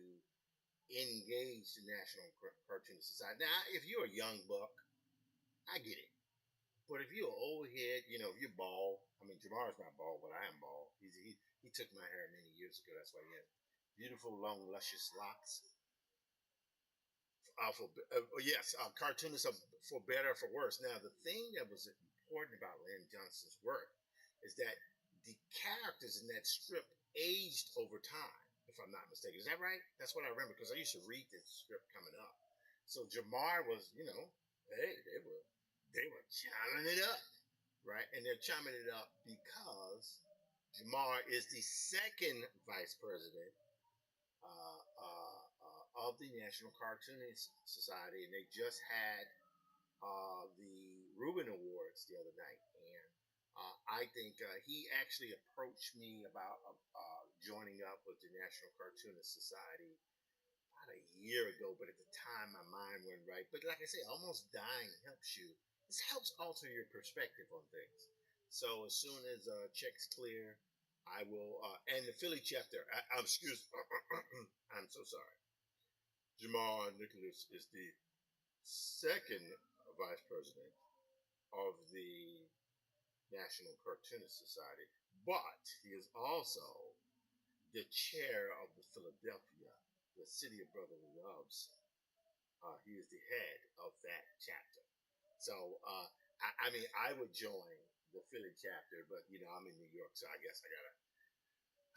Speaker 1: engage the National Cartoonist Society. Now, if you're a young buck, I get it. But if you're an old head, if you're bald, I mean, Jamar's not bald, but I am bald. He took my hair many years ago. That's why he has beautiful, long, luscious locks. Yes, cartoonists are for better or for worse. Now, the thing that was important about Lynn Johnston's work is that the characters in that strip aged over time, if I'm not mistaken. Is that right? That's what I remember because I used to read this script coming up. So Jamar was, hey, they were chiming it up, right? And they're chiming it up because Jamar is the second vice president of the National Cartoonist Society, and they just had the Reuben Awards the other night. And I think he actually approached me about joining up with the National Cartoonist Society about a year ago, but at the time my mind went right. But like I say, almost dying helps you. This helps alter your perspective on things. So as soon as checks clear, I will, and the Philly chapter. Excuse, I'm so sorry. Jamal Nicholas is the second vice president of the National Cartoonist Society, but he is also the chair of the Philadelphia, the City of Brotherly Loves. He is the head of that chapter. So, I mean, I would join the Philly chapter, but I'm in New York, so I guess I gotta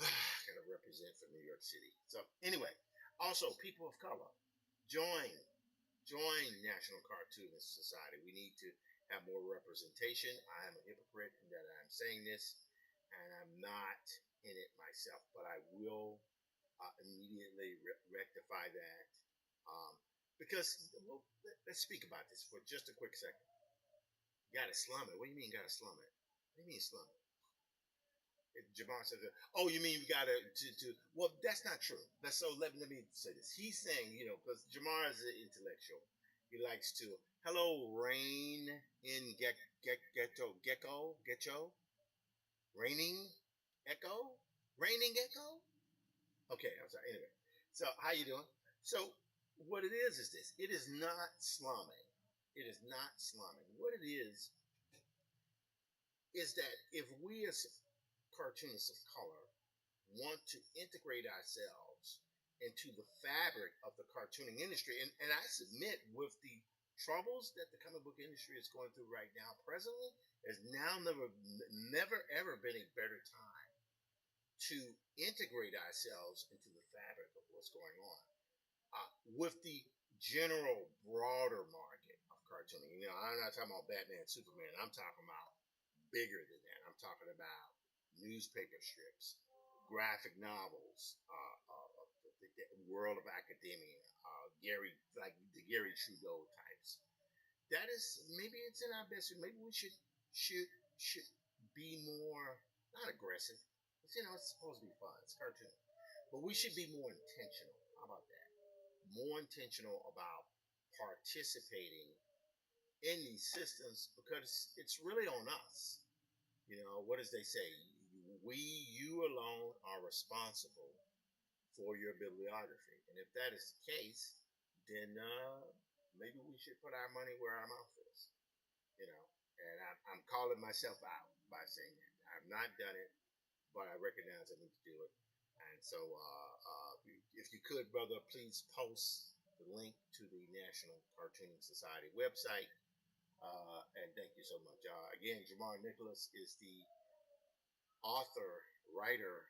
Speaker 1: gotta represent for New York City. So, anyway, also people of color, join join National Cartoonist Society. We need to have more representation. I am a hypocrite in that I'm saying this, and I'm not in it myself, but I will immediately rectify that. Um, because, well, let's speak about this for just a quick second. Got to slum it. What do you mean, got to slum it? What do you mean, slum it? Javon says, "Oh, you mean we got to?" Well, that's not true. Let me say this. He's saying, because Jamar is an intellectual. He likes to. Hello, rain in ghetto, raining echo, raining echo. Okay, I'm sorry. Anyway, so how you doing? So what it is this. It is not slumming. It is not slumming. What it is that if we as cartoonists of color want to integrate ourselves into the fabric of the cartooning industry, and I submit with the troubles that the comic book industry is going through right now presently, there's now never ever been a better time to integrate ourselves into the fabric of what's going on with the general broader market of cartooning. I'm not talking about Batman, Superman. I'm talking about bigger than that. I'm talking about newspaper strips, graphic novels, the world of academia, like the Gary Trudeau types. That is, maybe it's in our best. Maybe we should be more, not aggressive. It's supposed to be fun. It's cartoon, but we should be more intentional. How about that? More intentional about participating in these systems because it's really on us. What does they say? You alone are responsible for your bibliography. And if that is the case, then maybe we should put our money where our mouth is. And I'm calling myself out by saying that. I've not done it, but I recognize I need to do it. And so, if you could, brother, please post the link to the National Cartooning Society website. And thank you so much. Again, Jamar Nicholas is the author, writer,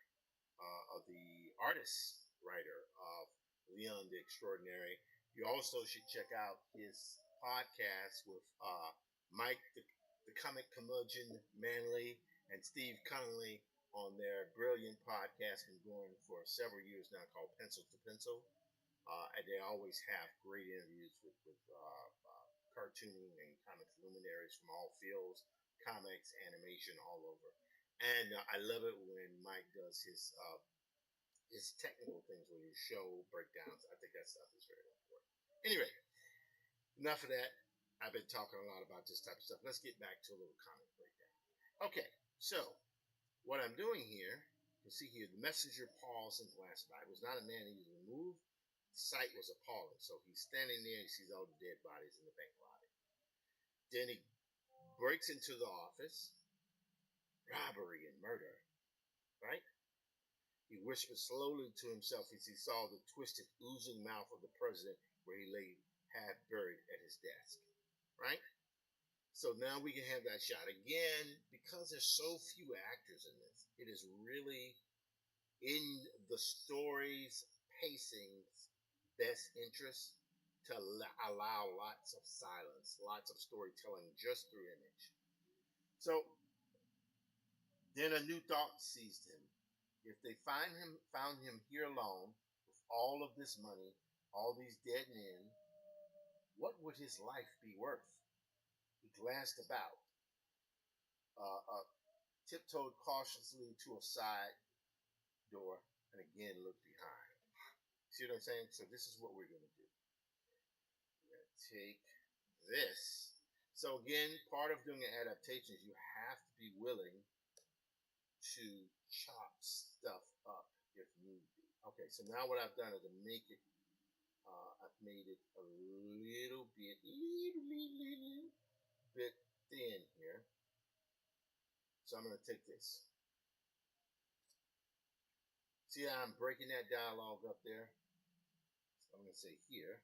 Speaker 1: of the artist writer of Leon the Extraordinary. You also should check out his podcast with Mike the Comic Curmudgeon Manley and Steve Connolly on their brilliant podcast, been going for several years now, called Pencil to Pencil. And they always have great interviews with cartooning and comics luminaries from all fields, comics, animation, all over. And I love it when Mike does his technical things where you show breakdowns. I think that stuff is very important. Anyway, enough of that. I've been talking a lot about this type of stuff. Let's get back to a little comic breakdown. Okay, so what I'm doing here, you can see here, the messenger paused and glanced by. It was not a man easily moved. The sight was appalling. So he's standing there and he sees all the dead bodies in the bank lobby. Then he breaks into the office. Robbery and murder, right? He whispered slowly to himself as he saw the twisted, oozing mouth of the president where he lay half buried at his desk, right? So now we can have that shot again because there's so few actors in this. It is really in the story's pacing's best interest to allow lots of silence, lots of storytelling just through image. So then a new thought seized him. If they found him here alone with all of this money, all these dead men, what would his life be worth? He glanced about, tiptoed cautiously to a side door, and again looked behind. See what I'm saying? So this is what we're going to do. We're going to take this. So again, part of doing an adaptation is you have to be willing to chop stuff up if need be. Okay, so now what I've done is to make it, I've made it a little bit thin here. So I'm going to take this. See how I'm breaking that dialogue up there? So I'm going to say here,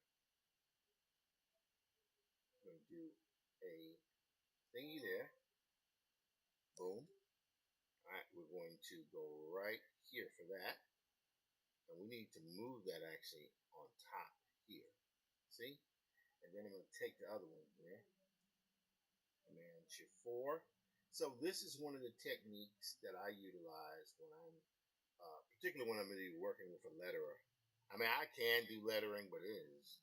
Speaker 1: I'm going to do a thingy there. Boom. All right, we're going to go right here for that. And we need to move that actually on top here. See? And then I'm going to take the other one here. Command Shift 4. So this is one of the techniques that I utilize when I'm, particularly when I'm really working with a letterer. I mean, I can do lettering, but it is,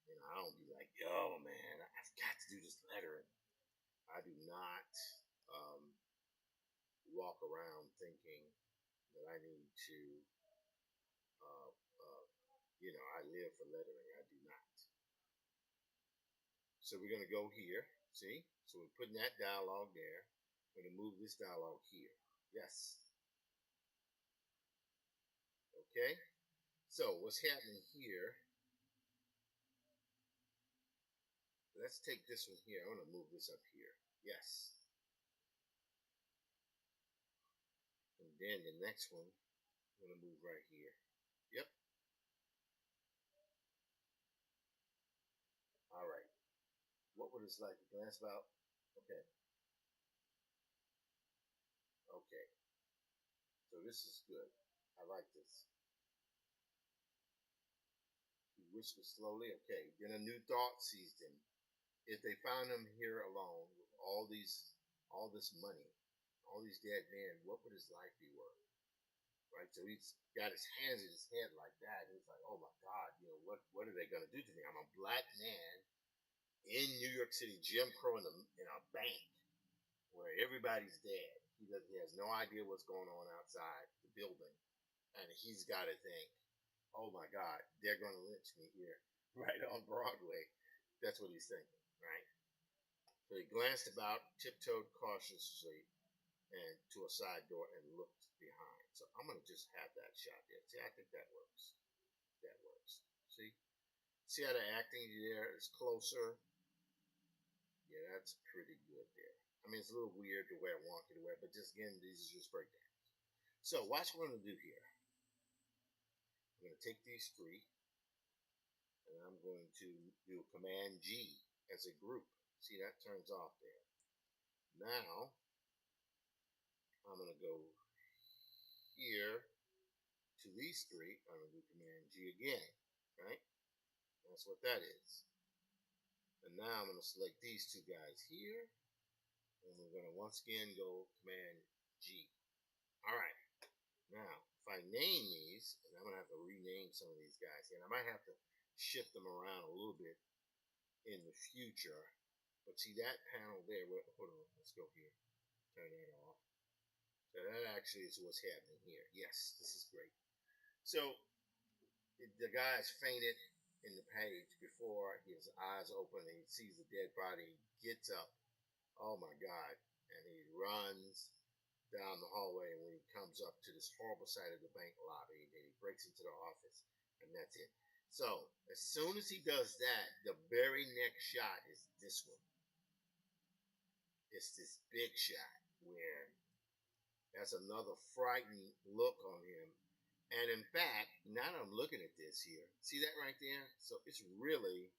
Speaker 1: I don't be like, yo, man, I've got to do this lettering. I do not walk around thinking that I need to, uh, uh, I live for lettering. I do not. So we're going to go here. See? So we're putting that dialogue there. I'm going to move this dialogue here. Yes. Okay? So what's happening here, let's take this one here. I'm going to move this up here. Yes. And then the next one, I'm going to move right here. Yep. All right. What would this like to glance about? Okay. Okay. So this is good. I like this. He whispers slowly. Okay. Then a new thought seized him. If they found him here alone with all this money, all these dead men, what would his life be worth? Right? So he's got his hands in his head like that. And he's like, oh my God, what are they going to do to me? I'm a black man in New York City, Jim Crow in a bank where everybody's dead. He has no idea what's going on outside the building. And he's got to think, oh my God, they're going to lynch me here right on Broadway. That's what he's thinking, right? So he glanced about, tiptoed cautiously, and to a side door and looked behind. So I'm going to just have that shot there. See, I think that works. That works. See? See how the acting there is closer? Yeah, that's pretty good there. I mean, it's a little weird the way I want you to wear, but just again, these are just breakdowns. So watch what I'm going to do here. I'm going to take these three, and I'm going to do Command G as a group. See, that turns off there. Now, I'm going to go here to these three. I'm going to do Command G again, right? That's what that is. And now I'm going to select these two guys here, and we're going to once again go Command G. All right. Now, if I name these, and I'm going to have to rename some of these guys, and I might have to shift them around a little bit in the future. But see that panel there, hold on, let's go here. Turn that off. So that actually is what's happening here. Yes, this is great. So the guy's fainted in the page before his eyes open and he sees the dead body. He gets up. Oh my God. And he runs down the hallway, and when he comes up to this horrible side of the bank lobby, then he breaks into the office, and that's it. So as soon as he does that, the very next shot is this one. It's this big shot where that's another frightened look on him. And in fact, now that I'm looking at this here, see that right there? So it's really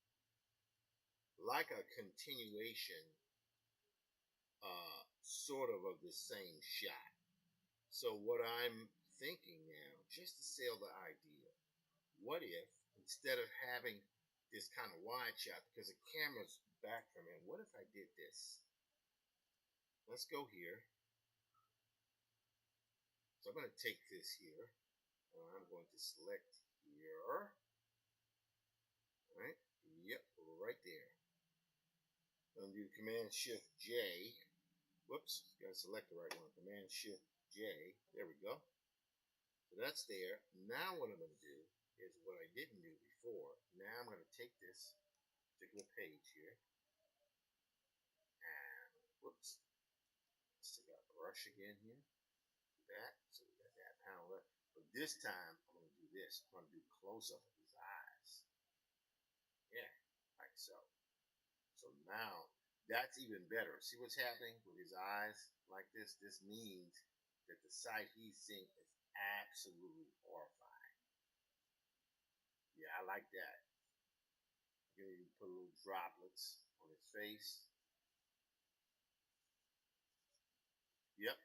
Speaker 1: like a continuation, sort of the same shot. So what I'm thinking now, just to sell the idea, what if instead of having this kind of wide shot, because the camera's back from him, what if I did this? Let's go here. So I'm going to take this here, and I'm going to select here. All right? Yep, right there. I'm going to do Command Shift J. Whoops, got to select the right one. Command Shift J. There we go. So that's there. Now what I'm going to do is what I didn't do before. Now I'm going to take this particular page here. And whoops. Let's take our brush again here. That. So this time, I'm going to do this. I'm going to do close up of his eyes. Yeah, like so. So now that's even better. See what's happening with his eyes like this? This means that the sight he's seeing is absolutely horrifying. Yeah, I like that. You can even put little droplets on his face. Yep.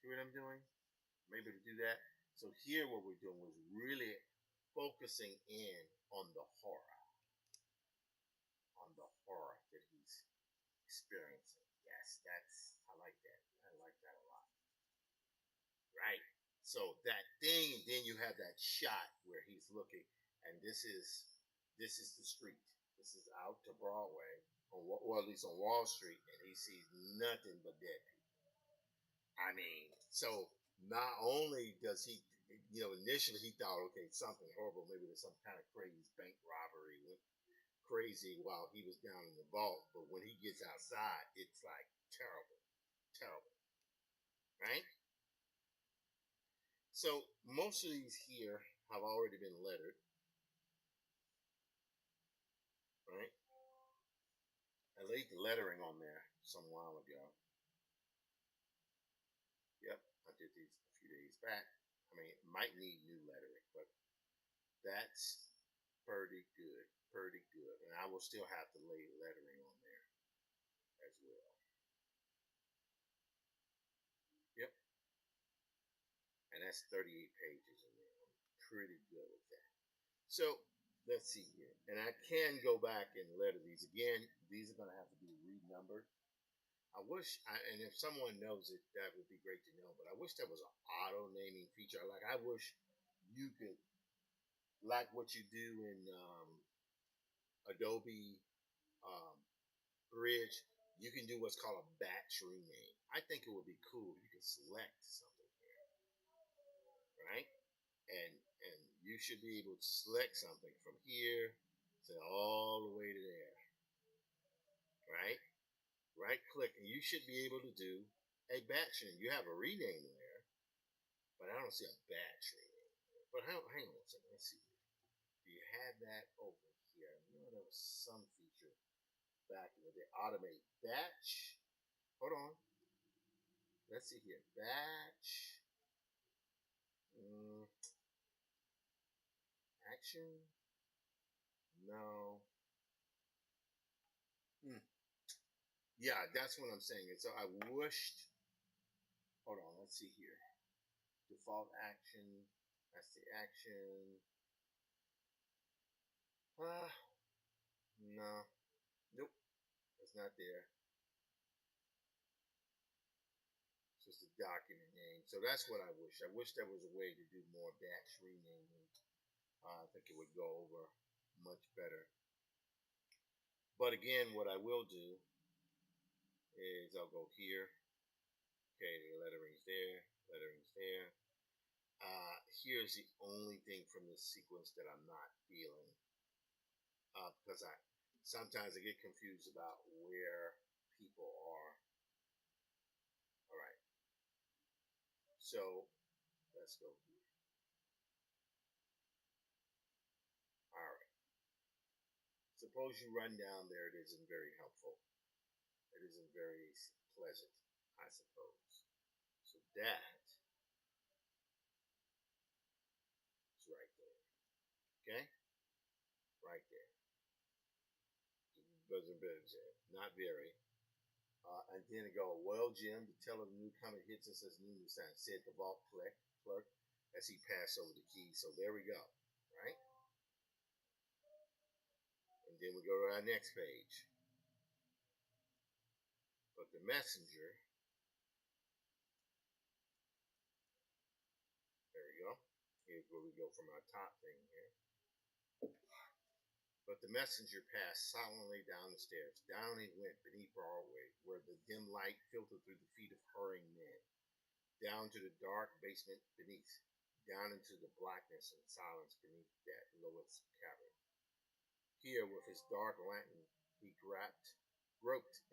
Speaker 1: See what I'm doing? I'm able to do that. So here what we're doing was really focusing in on the horror, that he's experiencing. Yes, I like that. I like that a lot. Right. So that thing, and then you have that shot where he's looking, and this is the street. This is out to Broadway, or at least on Wall Street, and he sees nothing but dead people. I mean, so not only does he, initially he thought, okay, something horrible, maybe there's some kind of crazy bank robbery, went crazy while he was down in the vault, but when he gets outside, it's like terrible, terrible, right? So most of these here have already been lettered, right? I laid the lettering on there some while ago. Yep, I did these a few days back. I mean, it might need new lettering, but that's pretty good, pretty good. And I will still have to lay lettering on there as well. Yep, and that's 38 pages in there. I'm pretty good with that. So let's see here, and I can go back and letter these again. These are going to have to be renumbered. I wish, and if someone knows it, that would be great to know. But I wish there was an auto naming feature. Like I wish you could, like what you do in Adobe um, Bridge, you can do what's called a batch rename. I think it would be cool if you could select something here, right? And you should be able to select something from here to all the way to there, right? Right click, and you should be able to do a batch name. You have a rename there, but I don't see a batch rename. But hang on a second. Let's see. Do you have that open here? You know, there was some feature back in the day. Automate batch. Hold on. Let's see here. Batch. Mm, action. No. Hmm. Yeah, that's what I'm saying. And so I wished. Hold on. Let's see here. Default action. That's the action. No. Nope. It's not there. It's just a document name. So that's what I wish. I wish there was a way to do more batch renaming. I think it would go over much better. But again, what I will do is I'll go here. Okay, the lettering's there. Lettering's there. Here's the only thing from this sequence that I'm not feeling, because I sometimes I get confused about where people are. All right, so let's go here. All right. Suppose you run down there. It isn't very helpful. It isn't very pleasant, I suppose. So that is right there. Okay, right there. Doesn't not very. And then it go, well, Jim, the teller of the newcomer hits us as new sign, said the vault clerk as he passed over the key. So there we go, right? And then we go to our next page. But the messenger, there we go. Here's where we go from our top thing here. But the messenger passed silently down the stairs. Down he went beneath Broadway, where the dim light filtered through the feet of hurrying men. Down to the dark basement beneath. Down into the blackness and silence beneath that lowest cavern. Here, with his dark lantern, he groped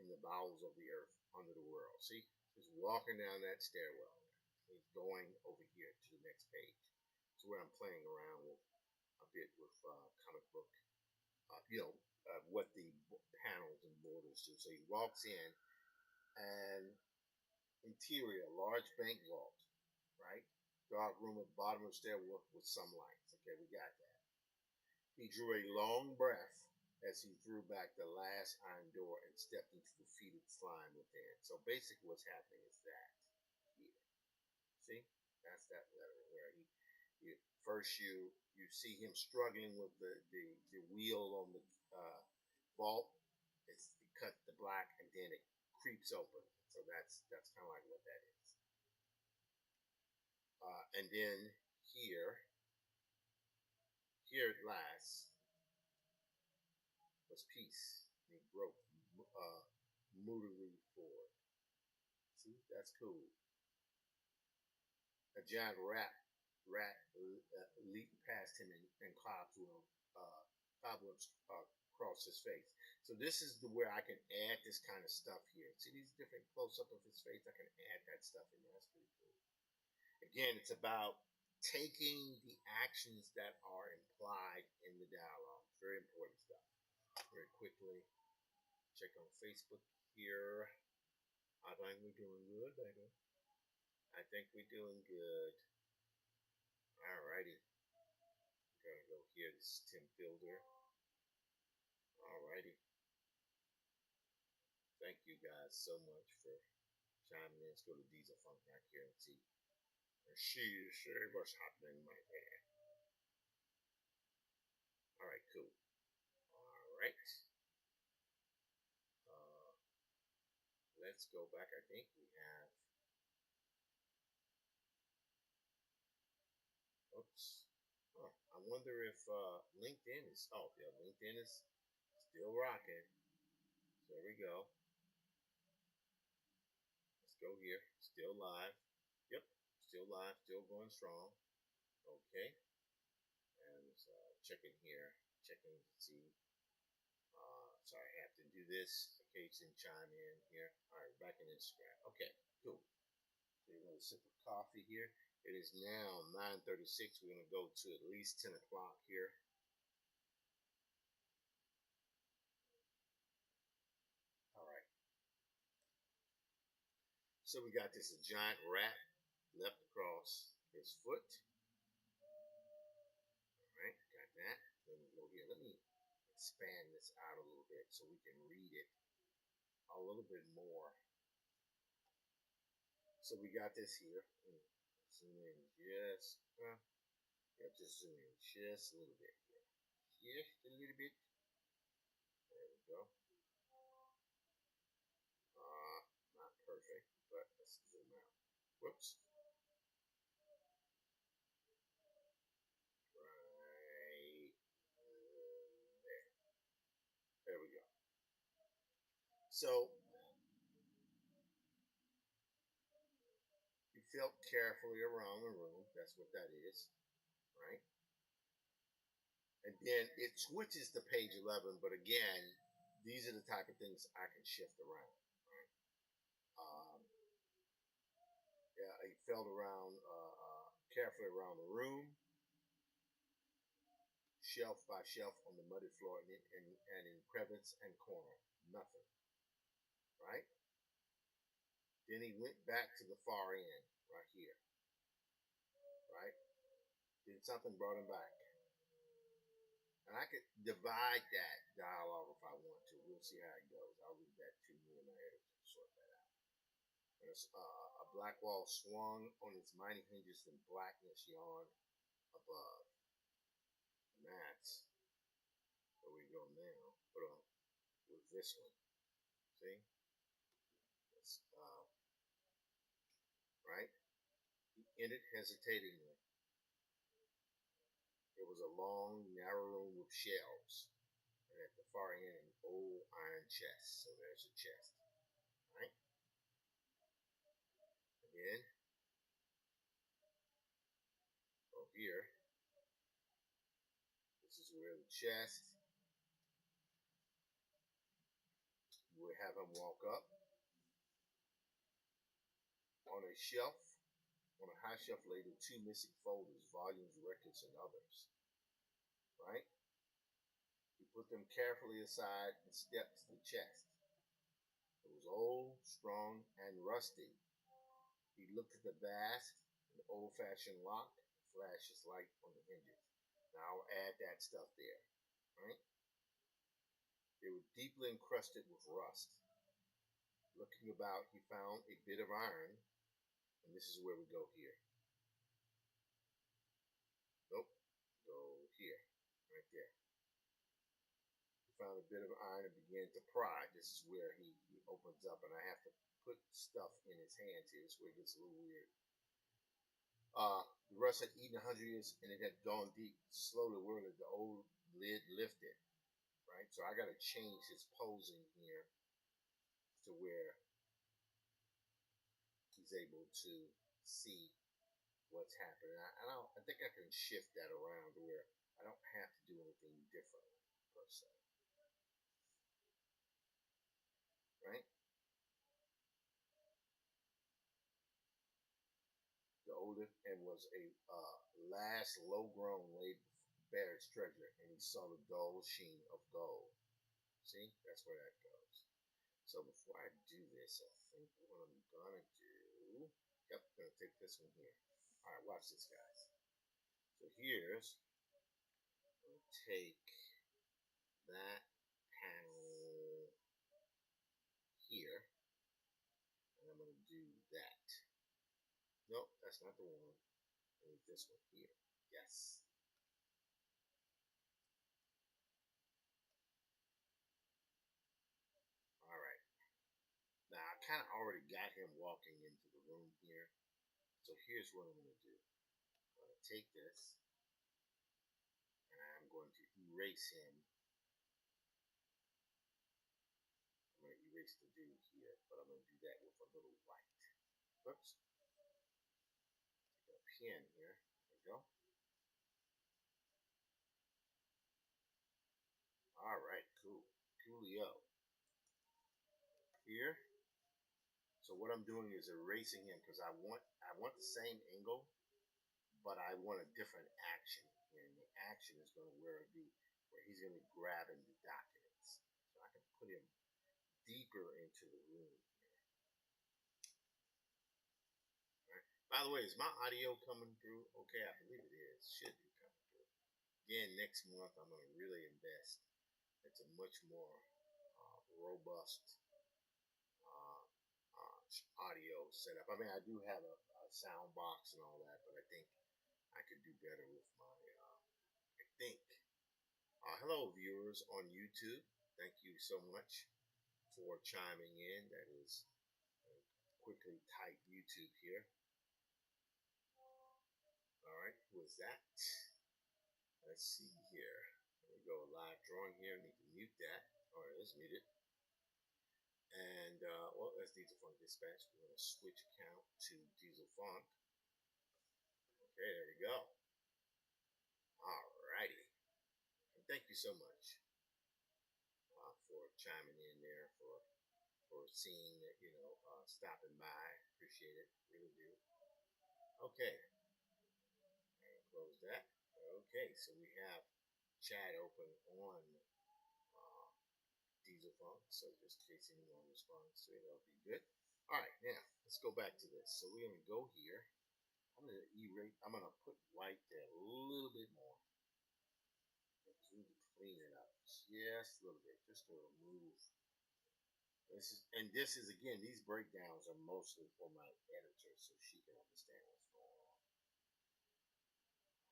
Speaker 1: in the bowels of the earth under the world. See, just walking down that stairwell. He's going over here to the next page. So where I'm playing around with a bit with comic book, what the panels and borders do. So he walks in, and interior, large bank vault, right? Dark room at the bottom of the stairwell with some lights. Okay, we got that. He drew a long breath as he threw back the last iron door and stepped into the fetid slime within. So basically what's happening is that here. See? That's that letter where he first you see him struggling with the wheel on the vault. It cut the black and then it creeps open. So that's kind of like what that is. And then here at last was peace. And he broke moodily forward. See, that's cool. A giant rat leaped past him and cobwebs across his face. So this is where I can add this kind of stuff here. See these different close up of his face? I can add that stuff in there. That's pretty cool. Again, it's about taking the actions that are implied in the dialogue. Very important stuff. Very quickly, check on Facebook here. I think we're doing good, baby. I think we're doing good. Alrighty. I'm gonna go here. This is Tim Fielder. Alrighty. Thank you guys so much for chiming in. Let's go to Diesel Funk back here and see. She what's happening, my man. Alright, cool. Alright. Let's go back. I think we have. Oops. Huh. I wonder if LinkedIn is. Oh, yeah, LinkedIn is still rocking. So there we go. Let's go here. Still live. Yep. Still live. Still going strong. Okay. And checking here. Checking to see. Sorry, I have to do this in case you chime in here. All right, back in Instagram. Okay, cool. So you're going to sip of coffee here. It is now 9:36. We're going to go to at least 10 o'clock here. All right. So we got this giant rat left across his foot. All right, got that. Let me go here. Let me expand this out a little bit so we can read it a little bit more. So we got this here. Zoom in just, just zoom in just a little bit here. Just a little bit. There we go. Not perfect, but let's zoom out. Whoops. Right there. There we go. So you felt carefully around the room. That's what that is, right? And then it switches to page 11, but again, these are the type of things I can shift around, right? Yeah, he felt around carefully around the room, shelf by shelf on the muddy floor, and in crevice and corner, nothing, right? Then he went back to the far end, right here, right? Then something brought him back. And I could divide that dialogue if I want to. We'll see how it goes. I'll leave that to me and my editor to sort that out. And a black wall swung on its mighty hinges and blackness yawned above. And that's where we go now. Put on with this one. See? It's, right? He entered hesitatingly. It was a long, narrow room with shelves, and at the far end, an old iron chest. So there's a chest, right? Again, over here, this is where the chest. We have him walk up on a shelf. On a high shelf lay the two missing folders, volumes, records, and others. Right? He put them carefully aside and stepped to the chest. It was old, strong, and rusty. He looked at the vast and old-fashioned lock and flashed his light on the hinges. Now I'll add that stuff there. Right? They were deeply encrusted with rust. Looking about, he found a bit of iron, and this is where we go here. Nope, go here, right there. He found a bit of iron and began to pry. This is where he opens up, and I have to put stuff in his hands here. This is where it gets a little weird. The rust had eaten 100 years, and it had gone deep. Slowly, whirling, the old lid lifted. Right, so I got to change his posing here to where he's able to see what's happening. I think I can shift that around to where I don't have to do anything different per se. Right? The oldest and was a last low-grown laid bare its treasure, and he saw the dull sheen of gold. See, that's where that goes. So before I do this, I think what I'm gonna do. Yep, I'm gonna take this one here. All right, watch this, guys. So here's, I'm gonna take that panel here, and I'm gonna do that. Nope, that's not the one. I need this one here. Yes. All right. Now I kind of already got him walking into the room here. So here's what I'm going to do. I'm going to take this and I'm going to erase him. I'm going to erase the dude here, but I'm going to do that with a little white. Oops. Take a pen here. There we go. All right, cool. Coolio. Here. So what I'm doing is erasing him because I want the same angle, but I want a different action. And the action is going to where he's going to be grabbing the documents. So I can put him deeper into the room here. Right. By the way, is my audio coming through? Okay, I believe it is. Should be coming through. Again, next month I'm going to really invest. It's a much more robust audio setup. I mean, I do have a sound box and all that, but I think I could do better with my. I think. Hello, viewers on YouTube. Thank you so much for chiming in. That is quickly type YouTube here. All right, who is that? Let's see here. There we go. Live drawing here. I need to mute that. All right, let's mute it. And well, that's Diesel Funk Dispatch. We're going to switch account to Diesel Funk. Okay, there we go. All righty. And thank you so much for chiming in there, for seeing that, stopping by. Appreciate it. Really do. Okay. And close that. Okay, so we have chat open on Diesel Funk, so just in case anyone responds to it, that'll be good. All right, now let's go back to this. So we're gonna go here. I'm gonna erase. I'm gonna put white there a little bit more. Just need to clean it up just a little bit, just to remove. This is again. These breakdowns are mostly for my editor, so she can understand what's going on.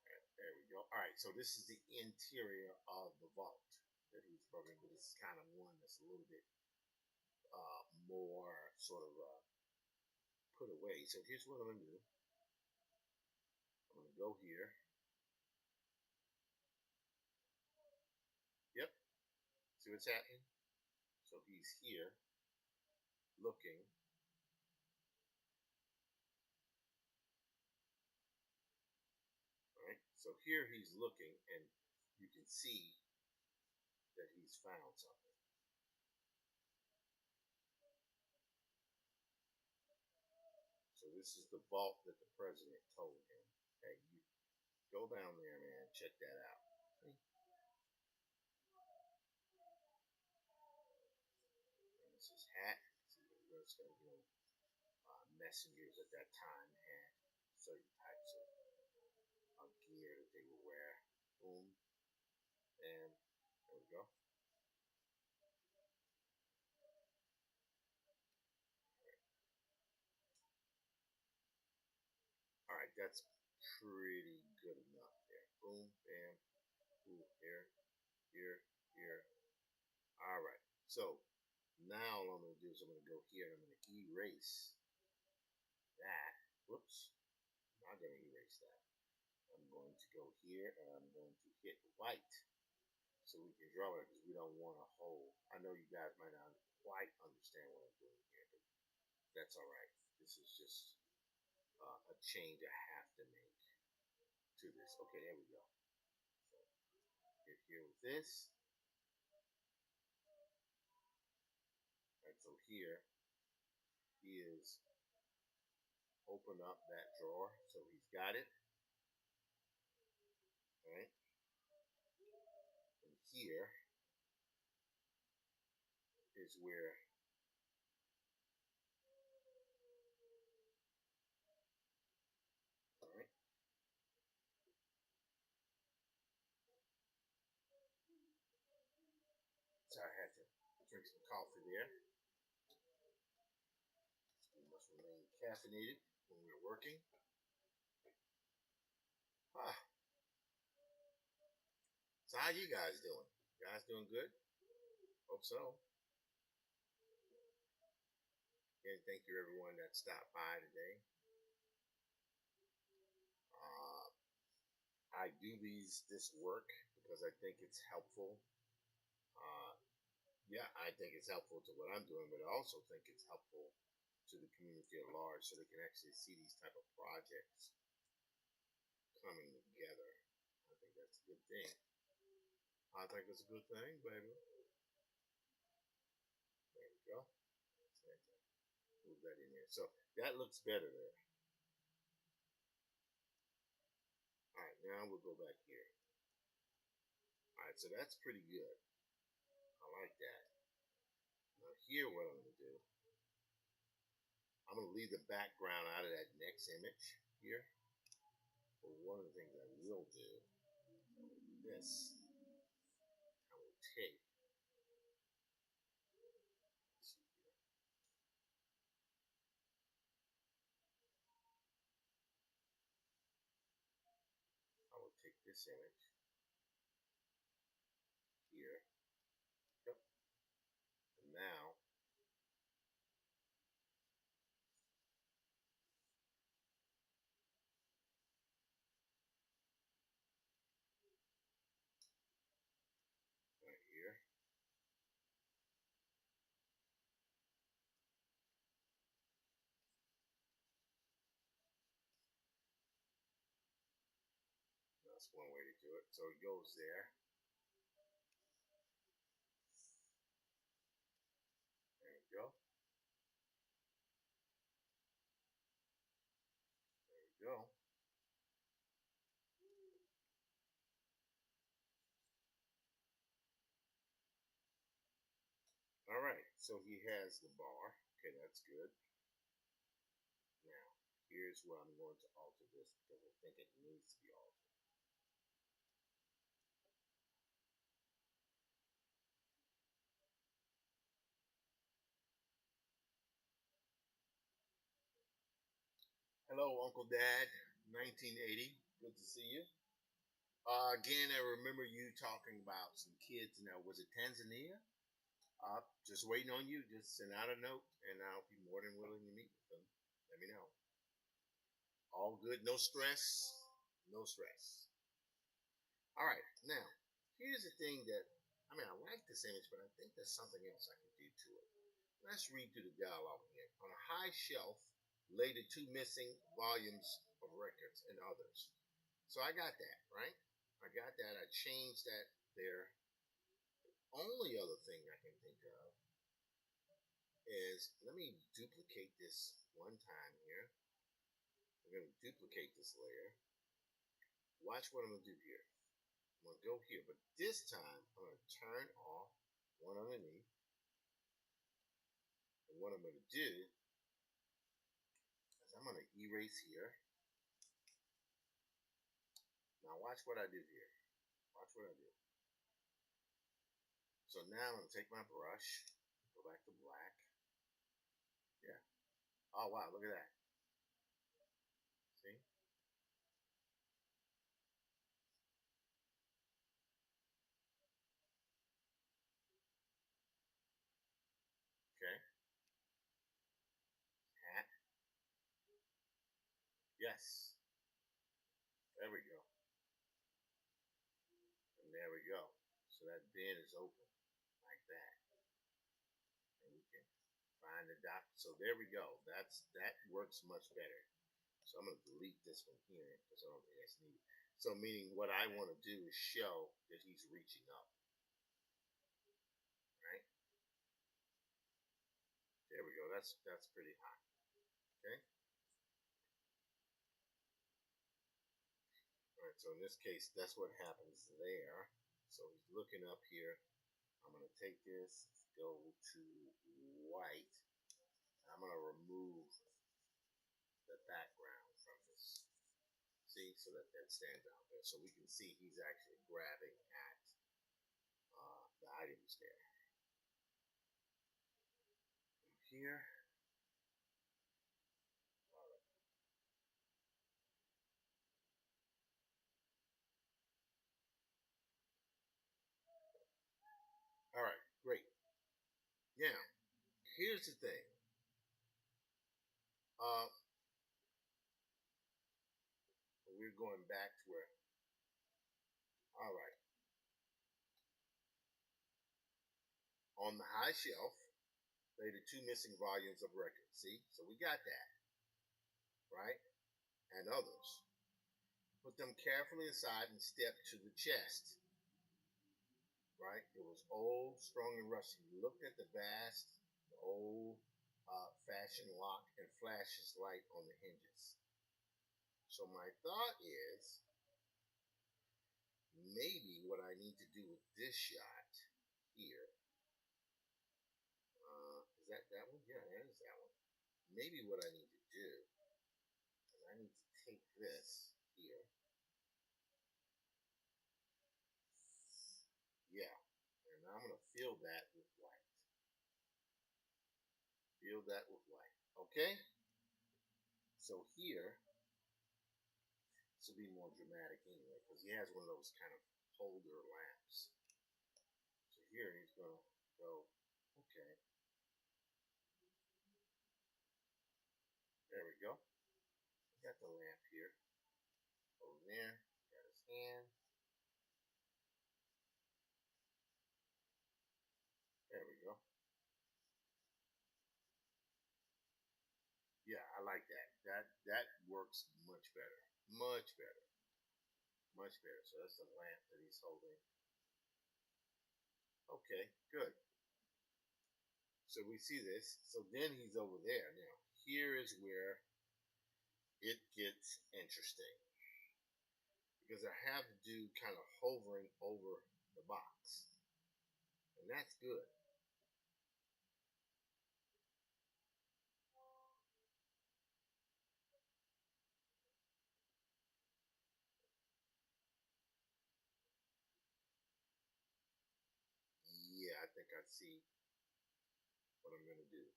Speaker 1: All right, there we go. All right, so this is the interior of the vault that he's programming, but it's kind of one that's a little bit more sort of put away. So here's what I'm going to do. I'm going to go here. Yep. See what's happening? So he's here looking. All right. So here he's looking, and you can see that he's found something. So this This is the vault that the president told him, hey, you go down there, man, check that out. See? And this is hat. See, messengers at that time had certain types of gear that they would wear. Boom, and there we go. All right, that's pretty good enough there. Boom, bam, ooh, here, here, here. All right. So now all I'm going to do is I'm going to go here and I'm going to erase that. Whoops. I'm not going to erase that. I'm going to go here and I'm going to hit white so we can draw it because we don't want a hole. I know you guys might not quite understand what I'm doing here, but that's all right. This is just a change I have to make to this. Okay, there we go. So get here with this. And so here he is open up that drawer. So he's got it. All right. And here is where all right. So I had to drink some coffee there. We must remain caffeinated when we're working. Ah, so how you guys doing? You guys doing good? Hope so. And thank you everyone that stopped by today. Uh, I do this work because I think it's helpful. Uh, yeah, I think it's helpful to what I'm doing, but I also think it's helpful to the community at large so they can actually see these type of projects coming together. I think that's a good thing. I think it's a good thing, baby. There we go. Move that in there. So that looks better there. All right, now we'll go back here. All right, so that's pretty good. I like that. Now here, what I'm going to do, I'm going to leave the background out of that next image here. But one of the things I will do, this, I will take, I will take this image here. Yep. And now, right here, that's one way to do it. So it goes there. There we go. There we go. All right, so he has the bar. Okay, that's good. Now, here's where I'm going to alter this because I think it needs to be altered. Hello, Uncle Dad, 1980. Good to see you. Again, I remember you talking about some kids. Now, was it Tanzania? Just waiting on you. Just send out a note, and I'll be more than willing to meet with them. Let me know. All good. No stress. No stress. All right. Now, here's the thing that I like this image, but I think there's something else I can do to it. Let's read through the dialogue again. On a high shelf lay the two missing volumes of records and others. So I got that, right? I got that. I changed that there. The only other thing I can think of is let me duplicate this one time here. I'm going to duplicate this layer. Watch what I'm going to do here. I'm going to go here, but this time I'm going to turn off one underneath. And what I'm going to do is I'm going to erase here. Now watch what I do here. Watch what I do. So now I'm going to take my brush, go back to black. Yeah. Oh, wow, look at that. See? Okay. Hat. Yes. There we go. And there we go. So that bed is open like that. And we can find the dot. So there we go. That works much better. So I'm going to delete this one here because I don't think that's needed. So meaning what I want to do is show that he's reaching up. Right? There we go. That's pretty high. Okay. All right. So in this case, that's what happens there. So he's looking up here. I'm going to take this, go to white. I'm going to remove the background from this. See, so that stands out there. So we can see he's actually grabbing at the items there. Here. All right, great. Now, here's the thing. Uh, we're going back to where. All right. On the high shelf, lay the two missing volumes of records. See, so we got that, right? And others. Put them carefully aside and step to the chest. Right? It was old, strong, and rusty. He looked at the vast, old fashioned lock and flashed his light on the hinges. So my thought is maybe what I need to do with this shot here. Is that one? Yeah, that is that one. Maybe what I need to do is I need to take this here. Yeah. And I'm going to fill that with white. Fill that with white. Okay? So here, this will be more dramatic anyway, because he has one of those kind of holder lamps. So here he's going to go, okay. There we go. Got the lamp here. Over there. Got his hand. There we go. Yeah, I like that. That works much better. Much better. Much better. So that's the lamp that he's holding. Okay, good. So we see this. So then he's over there. Now, here is where it gets interesting. Because I have to do kind of hovering over the box. And that's good. Yeah, I think I see what I'm going to do.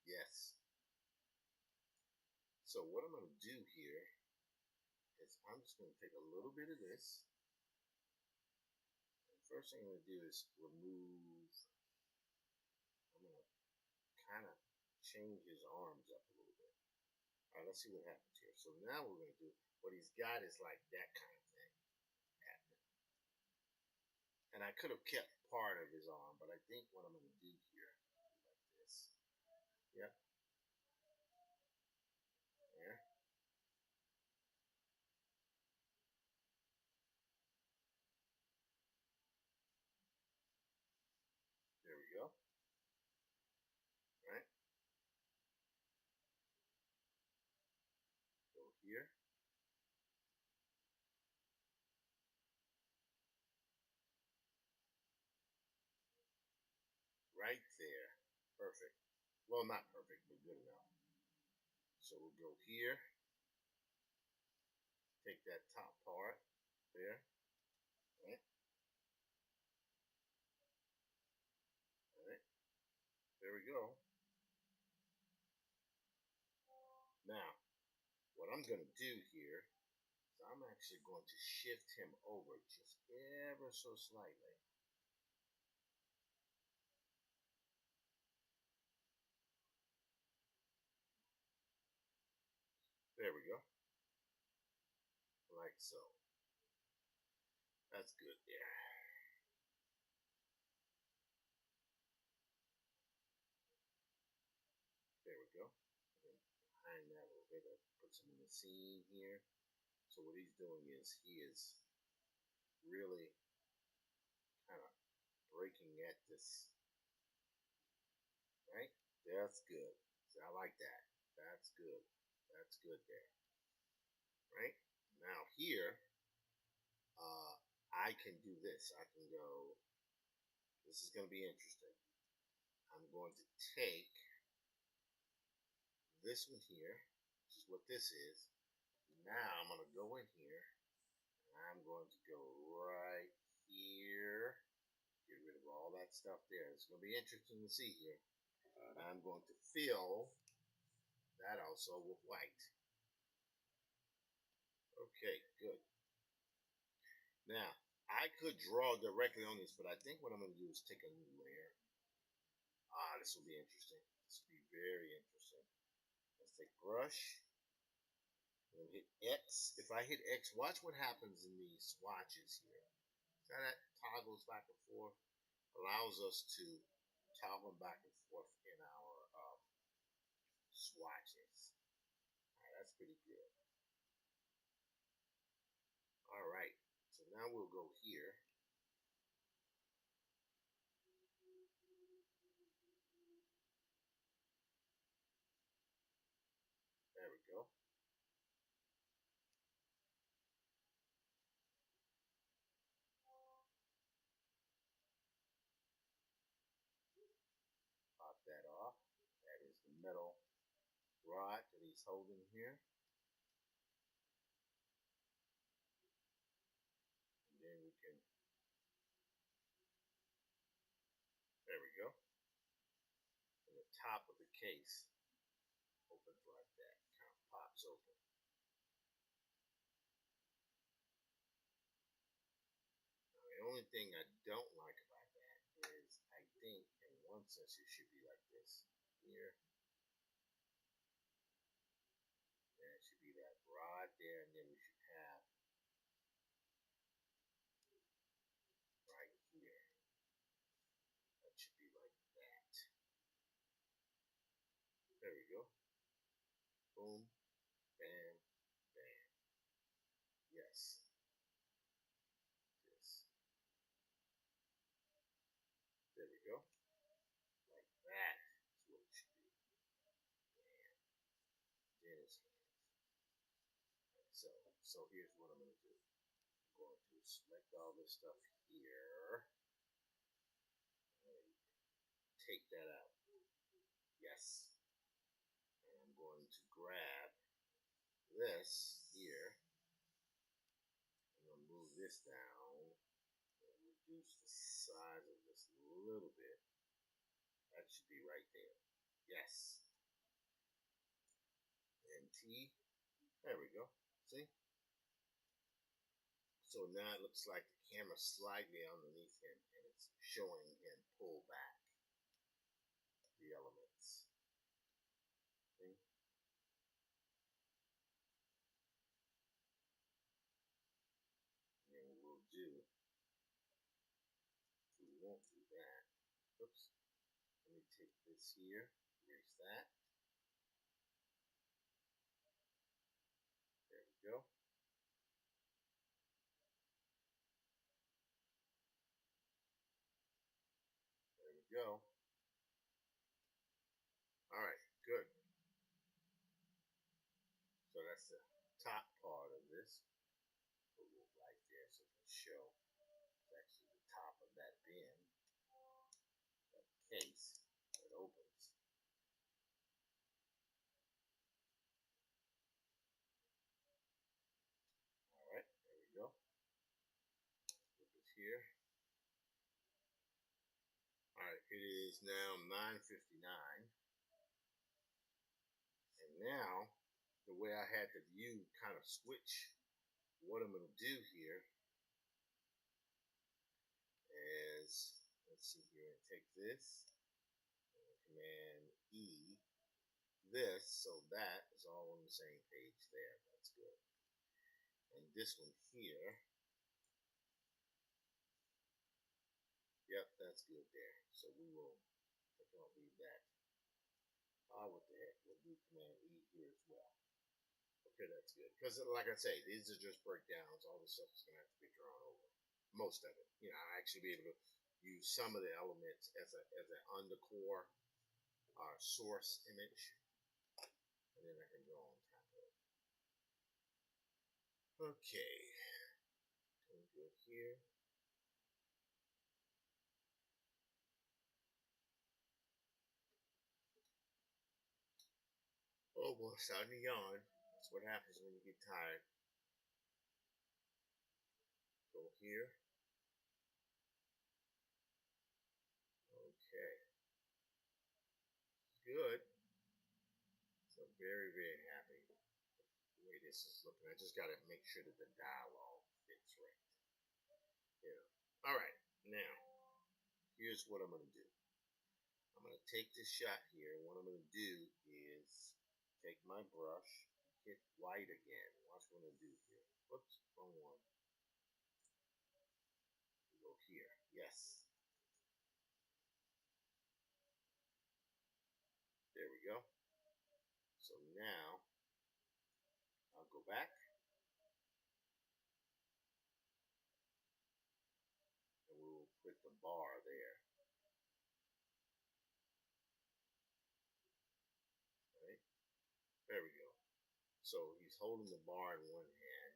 Speaker 1: Yes. So what I'm going to do here is I'm just going to take a little bit of this. And first thing I'm going to do is remove. I'm going to kind of change his arms up a little bit. All right, let's see what happens here. So now we're going to do, what he's got is like that kind of thing happening. And I could have kept part of his arm, but I think what I'm going to do here, like this. Yep. There. There we go. Right. Go here. Right there. Perfect. Well, not perfect, but good enough. So we'll go here. Take that top part there. Right. All right. There we go. Now, what I'm going to do here is I'm actually going to shift him over just ever so slightly. There we go. Like so. That's good there. There we go. And behind that a little bit, I put some in the seam here. So what he's doing is he is really kind of breaking at this, right? That's good. See, I like that. That's good. That's good there, right? Now here, I can do this. I can go. This is going to be interesting. I'm going to take this one here, which is what this is. Now I'm going to go in here, and I'm going to go right here. Get rid of all that stuff there. It's going to be interesting to see here. I'm going to fill that also with white. Okay, good. Now, I could draw directly on this, but I think what I'm going to do is take a new layer. This will be interesting. This will be very interesting. Let's take brush and hit X. If I hit X, watch what happens in these swatches here. See how that toggles back and forth? Allows us to toggle back and forth in our swatches. All right, that's pretty good. All right, so now we'll go here. There we go. Pop that off. That is the metal rod that he's holding here. And then we can, there we go. And the top of the case opens like that, kind of pops open. Now, the only thing I don't like about that is I think in one sense it should be like this here. And it should be that rod there, and then we should have right here. That should be like that. There we go. Boom, bam, bam. Yes. This. There we go. Like that is what it should be. Bam. Then it's hands. Right, so here's what I'm going to do. I'm going to select all this stuff here. And take that out. Yes. And I'm going to grab this here. I'm going to move this down and reduce the size of this a little bit. That should be right there. Yes. And T. There we go. See? So now it looks like the camera's slightly underneath him and it's showing him pull back the elements. See? And we'll do, we won't do that. Oops. Let me take this here, erase that. There we go. There we go. All right, good. So that's the show. It's actually the top of that bin, that case that opens. All right, there we go. Put this here. All right, it is now 9:59, and now the way I had the view kind of switch. What I'm going to do here is, let's see here, and take this, and Command E, this, so that is all on the same page there. That's good. And this one here, yep, that's good there. So we will, I think I'll leave that. What the heck, we'll do Command E here as well. Okay, that's good. Because like I say, these are just breakdowns. All the stuff is going to have to be drawn over. Most of it. You know, I actually be able to use some of the elements as an undercore source image. And then I can draw on top of it. Okay. Going to go here. Oh, boy, starting to yawn. That's what happens when you get tired. Go here. Okay. Good. So very, very happy with the way this is looking. I just got to make sure that the dialogue fits right. Yeah. All right. Now, here's what I'm going to do. I'm going to take this shot here. And what I'm going to do is take my brush, hit white again. Watch what I do here. Whoops, wrong one. Go here. Yes. There we go. So now I'll go back and we'll put the bar there. Right? There we go. So he's holding the bar in one hand,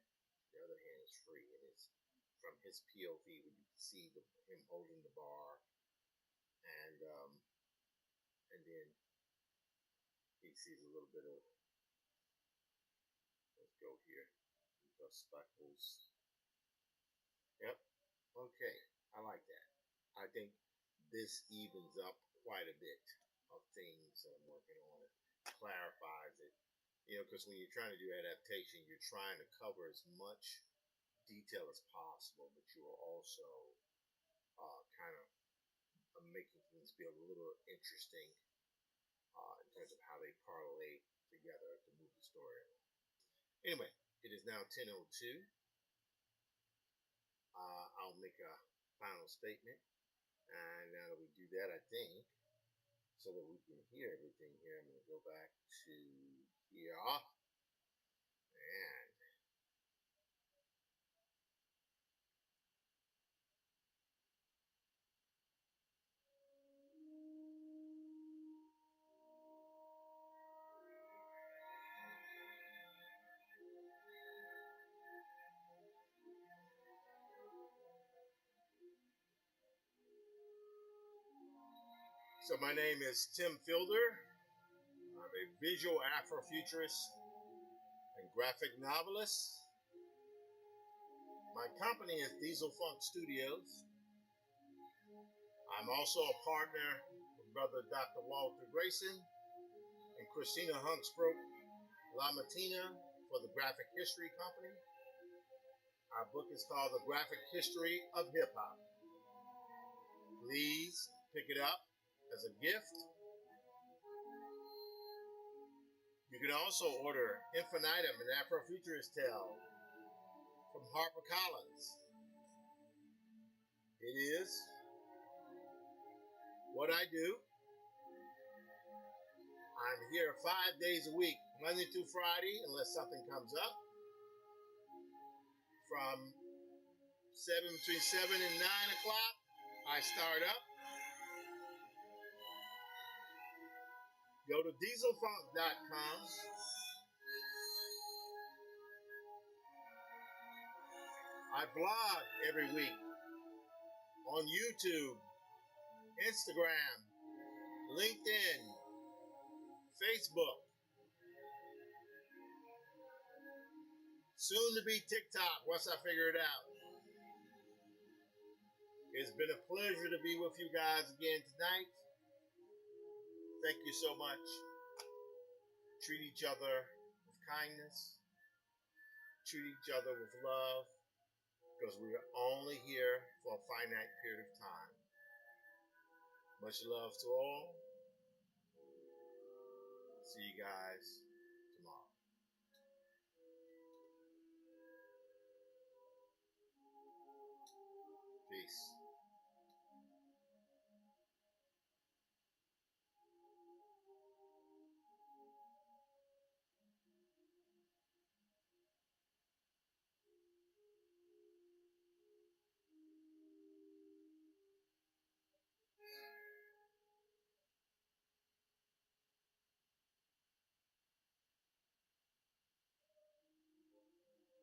Speaker 1: the other hand is free, and it's from his POV when you can see him holding the bar, and then he sees a little bit of, let's go here, the speckles. Yep. Okay. I like that. I think this evens up quite a bit of things that I'm working on. It clarifies it. You know, because when you're trying to do adaptation, you're trying to cover as much detail as possible, but you are also kind of making things feel a little interesting in terms of how they parlay together to move the story along. Anyway, it is now 10:02. I'll make a final statement, and now that we do that, I think, so that we can hear everything here, I'm going to go back to here, and so my name is Tim Fielder. I'm a visual Afrofuturist and graphic novelist. My company is Diesel Funk Studios. I'm also a partner with Brother Dr. Walter Grayson and Christina Hunksbrook Lamatina for the Graphic History Company. Our book is called The Graphic History of Hip Hop. Please pick it up as a gift. You can also order Infinitum, an Afrofuturist tale from HarperCollins. It is what I do. I'm here 5 days a week, Monday through Friday, unless something comes up, from between 7 and 9 o'clock. I start up. Go to dieselfunk.com. I vlog every week on YouTube, Instagram, LinkedIn, Facebook, soon to be TikTok once I figure it out. It's been a pleasure to be with you guys again tonight. Thank you so much. Treat each other with kindness. Treat each other with love, because we are only here for a finite period of time. Much love to all. See you guys tomorrow. Peace.